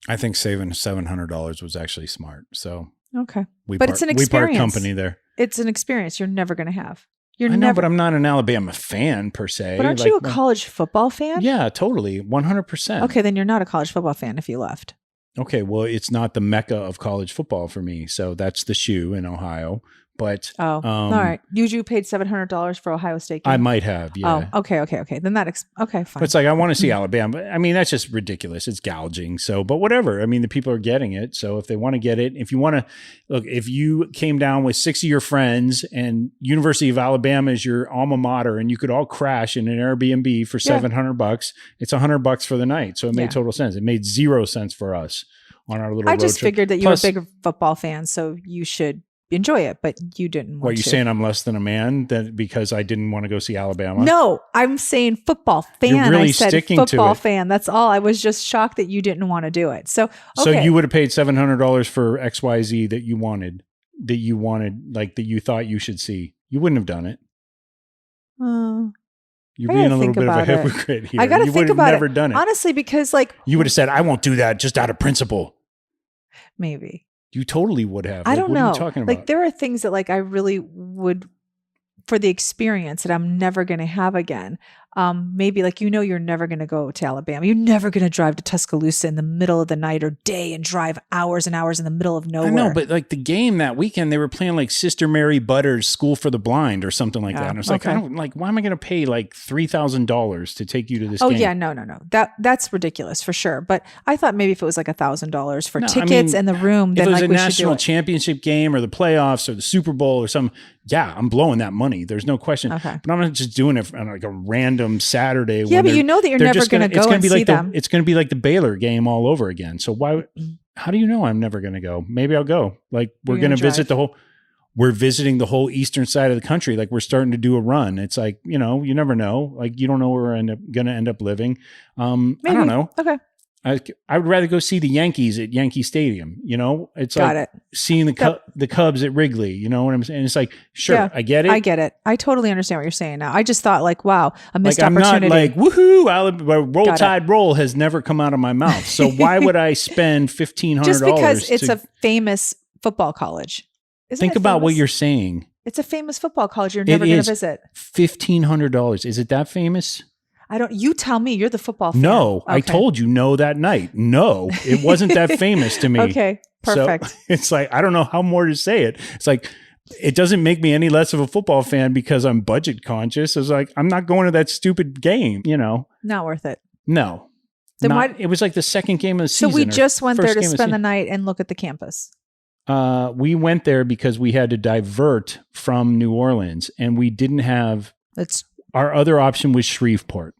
I think saving $700 was actually smart. So okay. It's an experience. We part company there. It's an experience you're never going to have. I know, but I'm not an Alabama fan per se. But aren't you a college football fan? Yeah, totally. 100%. Okay, then you're not a college football fan if you left. Okay, well, it's not the mecca of college football for me. So that's the shoe in Ohio. But all right. You paid $700 for Ohio State game? I might have, yeah. Oh, okay. Then okay, fine. But it's like, I want to see Alabama. I mean, that's just ridiculous. It's gouging. So, but whatever. I mean, the people are getting it. So if they want to get it, if you want to, look, if you came down with 6 of your friends and University of Alabama is your alma mater and you could all crash in an Airbnb for $700, it's $100 for the night. So it made total sense. It made 0 sense for us on our little road trip. I just figured that you were a big football fan, so you should enjoy it, but you didn't want to. What, you saying I'm less than a man because I didn't want to go see Alabama? No, I'm saying football fan. You're really I said sticking football to it. Fan. That's all. I was just shocked that you didn't want to do it. So you would have paid $700 for XYZ that you wanted, like that you thought you should see. You wouldn't have done it. You're being a little bit of a hypocrite here. I got to think about it. Never done it. Honestly, because you would have said, I won't do that just out of principle. Maybe. You totally would have. I don't know. What are you talking about? Like there are things that like I really would, for the experience that I'm never going to have again. Maybe like, you're never going to go to Alabama. You're never going to drive to Tuscaloosa in the middle of the night or day and drive hours and hours in the middle of nowhere. I know, but like the game that weekend, they were playing like Sister Mary Butter's School for the Blind or something like that. And it's like, why am I going to pay like $3,000 to take you to this game? Oh yeah, no. That's ridiculous for sure. But I thought maybe if it was like $1,000 for tickets and the room, then if it was like a we national should do it. championship game or the playoffs or the Super Bowl or something, yeah, I'm blowing that money. There's no question. Okay. But I'm not just doing it on like a random Saturday. Yeah, but you know that you're never going to go and see them. It's going to be like the Baylor game all over again. So how do you know I'm never going to go? Maybe I'll go. Like we're going to visit we're visiting the whole eastern side of the country. Like we're starting to do a run. It's like, you never know. Like you don't know where we're going to end up living. I don't know. Okay. I would rather go see the Yankees at Yankee Stadium. It's like seeing the Cubs at Wrigley. You know what I'm saying? It's like, sure, yeah, I get it. I get it. I totally understand what you're saying now. I just thought like, wow, a missed opportunity. I'm not like, woohoo, Roll Tide Roll has never come out of my mouth. So why would I spend $1,500? Just because it's a famous football college. Think about what you're saying. It's a famous football college you're never going to visit. $1,500. Is it that famous? You tell me, you're the football fan. No, okay. I told you no that night. No, it wasn't that famous to me. Okay, perfect. So it's like, I don't know how more to say it. It's like, it doesn't make me any less of a football fan because I'm budget conscious. It's like, I'm not going to that stupid game, Not worth it. No. Then it was like the second game of the season. So we just went there to spend the night and look at the campus. We went there because we had to divert from New Orleans and we didn't have... Our other option was Shreveport.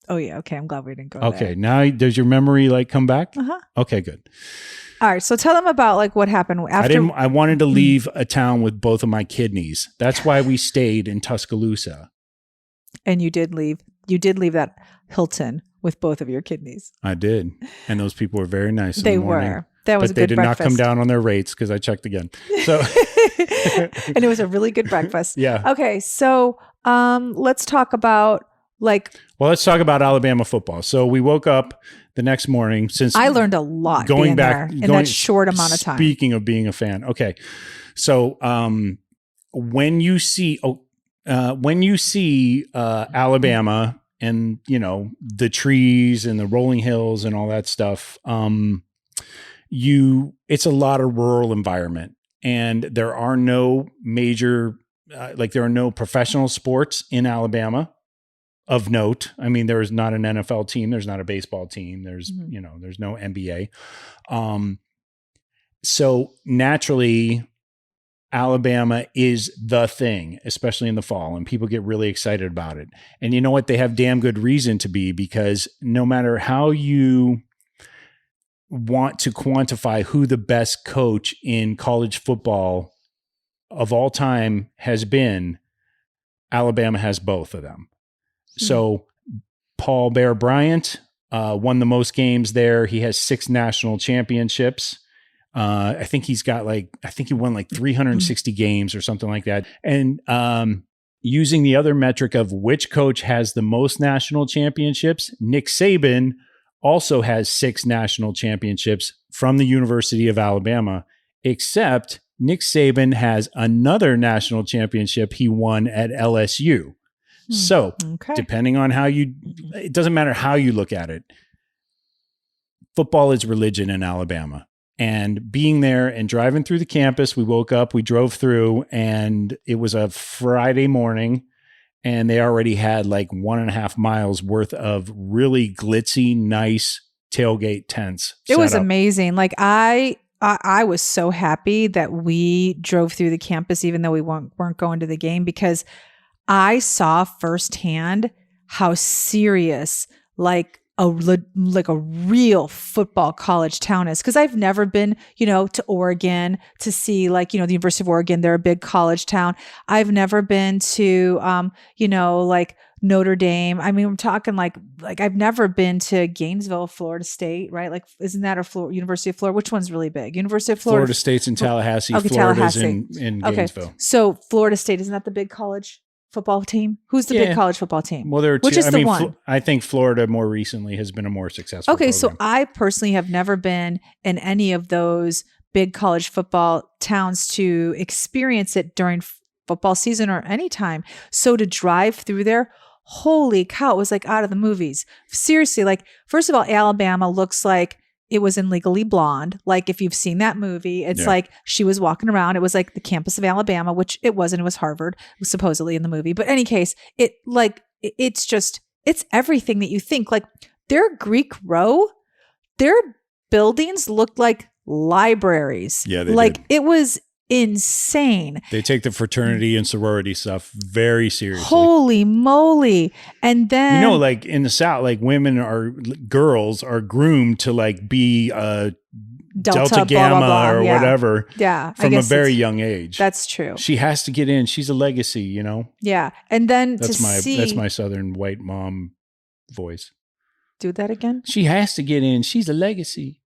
Oh yeah. Okay. I'm glad we didn't go Okay. there. Now does your memory like come back? Uh-huh. Okay, good. All right. So tell them about like what happened after. I wanted to leave a town with both of my kidneys. That's why we stayed in Tuscaloosa. And you did leave that Hilton with both of your kidneys. I did. And those people were very nice. They were. That was a good breakfast. But they did not come down on their rates because I checked again. So and it was a really good breakfast. Yeah. Okay. So let's talk about let's talk about Alabama football. So we woke up the next morning since I learned a lot going back in that short amount of time. Speaking of being a fan. Okay. So when you see Alabama and the trees and the rolling hills and all that stuff, it's a lot of rural environment and there are no major there are no professional sports in Alabama of note. I mean, there is not an NFL team. There's not a baseball team. There's, there's no NBA. So naturally Alabama is the thing, especially in the fall, and people get really excited about it. And you know what? They have damn good reason to be, because no matter how you want to quantify who the best coach in college football of all time has been, Alabama has both of them. So Paul Bear Bryant won the most games there. He has 6 national championships. I think he won like 360 games or something like that. And using the other metric of which coach has the most national championships, Nick Saban also has 6 national championships from the University of Alabama, except Nick Saban has another national championship he won at LSU. So depending on it doesn't matter how you look at it, football is religion in Alabama. And being there and driving through the campus, we woke up, we drove through, and it was a Friday morning, and they already had like 1.5 miles worth of really glitzy, nice tailgate tents. It was amazing. Like I was so happy that we drove through the campus, even though we weren't going to the game, because I saw firsthand how serious like a real football college town is. Because I've never been, to Oregon to see the University of Oregon. They're a big college town. I've never been to, like Notre Dame. I mean, I'm talking like I've never been to Gainesville, Florida State, right? Like, isn't that University of Florida? Which one's really big? University of Florida. Florida State's in Tallahassee. Okay, Florida's Tallahassee. in Gainesville. Okay. So Florida State, isn't that the big college football team? Who's the big college football team? Well, there are two. Which is the one? I think Florida more recently has been a more successful program. So I personally have never been in any of those big college football towns to experience it during football season or any time. So to drive through there, holy cow, it was like out of the movies. Seriously, like, first of all, Alabama looks like it was in Legally Blonde. Like, if you've seen that movie, it's like she was walking around. It was like the campus of Alabama, which it wasn't. It was Harvard, supposedly, in the movie. But in any case, it's everything that you think. Like, their Greek row, their buildings looked like libraries. Yeah, they like did. It was insane. They take the fraternity and sorority stuff very seriously. Holy moly. And then, like in the South, like girls are groomed to like be Delta Gamma blah, blah, blah. or whatever. Yeah. From a very young age. That's true. She has to get in. She's a legacy, Yeah. And then that's my Southern white mom voice. Do that again. She has to get in. She's a legacy.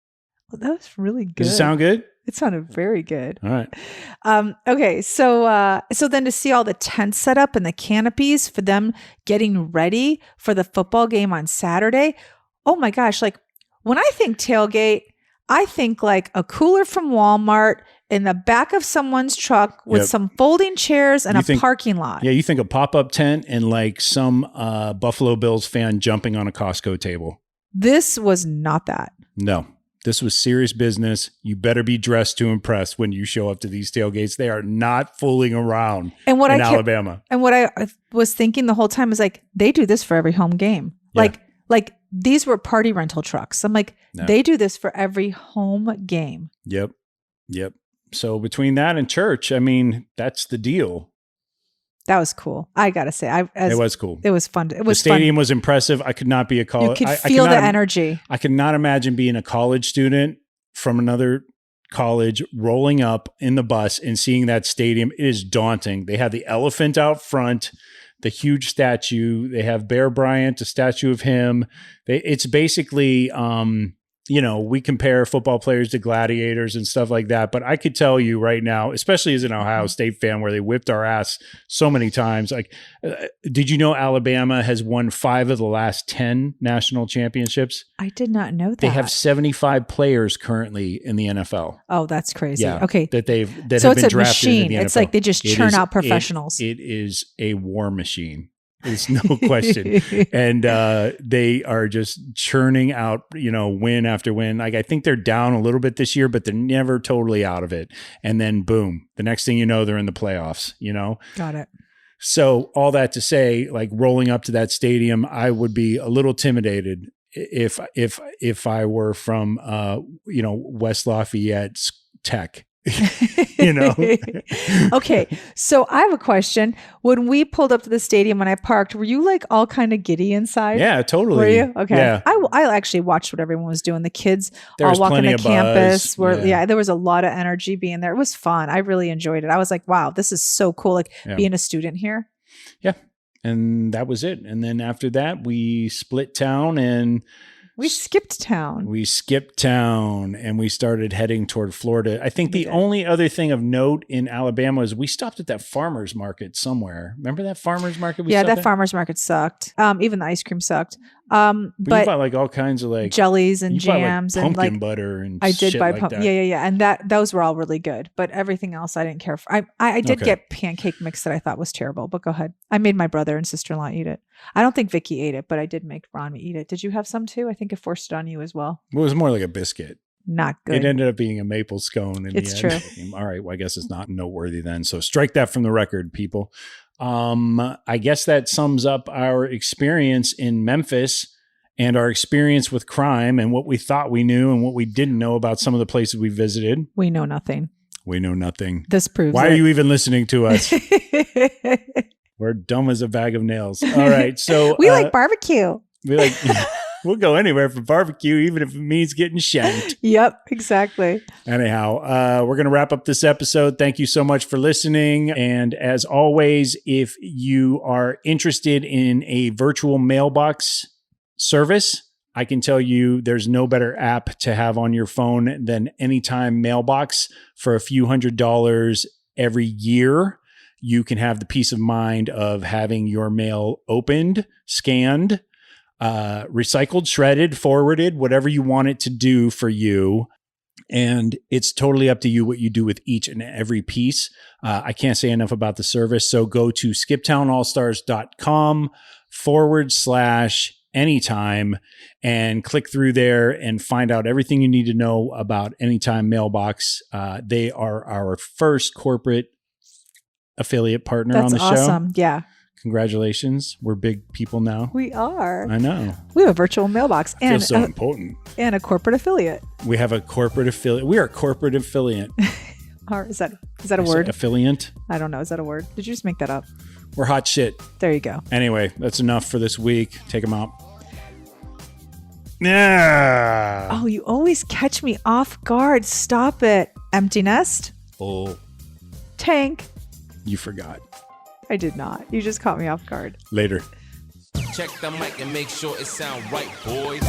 Well, that was really good. Does it sound good? It sounded very good. All right. Okay. So then to see all the tents set up and the canopies for them getting ready for the football game on Saturday. Oh my gosh. Like, when I think tailgate, I think like a cooler from Walmart in the back of someone's truck with some folding chairs and parking lot. Yeah. You think a pop-up tent and like some Buffalo Bills fan jumping on a Costco table. This was not that. No. This was serious business. You better be dressed to impress when you show up to these tailgates. They are not fooling around in Alabama. And what I was thinking the whole time is like, they do this for every home game. Yeah. Like these were party rental trucks. I'm like, they do this for every home game. Yep. So between that and church, I mean, that's the deal. That was cool. I gotta say, it was cool. It was fun. The stadium was impressive. I could not be a college. You could feel the energy. I could not imagine being a college student from another college rolling up in the bus and seeing that stadium. It is daunting. They have the elephant out front, the huge statue. They have Bear Bryant, a statue of him. It's basically, we compare football players to gladiators and stuff like that. But I could tell you right now, especially as an Ohio State fan where they whipped our ass so many times, like, did you know Alabama has won 5 of the last 10 national championships? I did not know that. They have 75 players currently in the NFL. Oh, that's crazy. Yeah, okay. That have been drafted. So it's a machine. It's like they just churn out professionals. It is a war machine. There's no question. And they are just churning out, win after win. Like, I think they're down a little bit this year, but they're never totally out of it. And then boom, the next thing you know, they're in the playoffs, Got it. So all that to say, like, rolling up to that stadium, I would be a little intimidated if I were from, West Lafayette Tech. You know? Okay. So I have a question. When we pulled up to the stadium when I parked, were you like all kind of giddy inside? Yeah, totally. Were you? Okay. Yeah. I actually watched what everyone was doing. The kids There all was walking plenty the of campus. buzz. Yeah, there was a lot of energy being there. It was fun. I really enjoyed it. I was like, wow, this is so cool. Like being a student here. Yeah. And that was it. And then after that, we split town and we skipped town. We skipped town and we started heading toward Florida. I think the only other thing of note in Alabama is we stopped at that farmer's market somewhere. Remember that farmer's market? That farmer's market sucked. Even the ice cream sucked. But you bought like all kinds of like jellies and jams like pumpkin and like butter and I did shit buy like pumpkin. that. Yeah. And those were all really good. But everything else I didn't care for. I did get pancake mix that I thought was terrible, but go ahead. I made my brother and sister-in-law eat it. I don't think Vicky ate it, but I did make Ron eat it. Did you have some too? I think I forced it on you as well. It was more like a biscuit. Not good. It ended up being a maple scone in it's the end. True. All right. Well, I guess it's not noteworthy then. So strike that from the record, people. I guess that sums up our experience in Memphis and our experience with crime and what we thought we knew and what we didn't know about some of the places we visited. We know nothing. We know nothing. This proves Why it. are you even listening to us? We're dumb as a bag of nails. All right. So we like barbecue. We'll go anywhere for barbecue, even if it means getting shanked. Yep, exactly. Anyhow, we're going to wrap up this episode. Thank you so much for listening. And as always, if you are interested in a virtual mailbox service, I can tell you there's no better app to have on your phone than Anytime Mailbox. For a few $100s every year, you can have the peace of mind of having your mail opened, scanned, recycled, shredded, forwarded, whatever you want it to do for you. And it's totally up to you what you do with each and every piece. I can't say enough about the service. So go to skiptownallstars.com/anytime and click through there and find out everything you need to know about Anytime Mailbox. They are our first corporate affiliate partner on the show. That's awesome. Yeah. Congratulations. We're big people now. We are. I know. We have a virtual mailbox and feels so important. And a corporate affiliate. We have a corporate affiliate. We are a corporate affiliate. Is that a word? Affiliate? I don't know. Is that a word? Did you just make that up? We're hot shit. There you go. Anyway, that's enough for this week. Take them out. Yeah. Oh, you always catch me off guard. Stop it. Empty nest. Oh. Tank. You forgot. I did not. You just caught me off guard. Later. Check the mic and make sure it sound right, boys.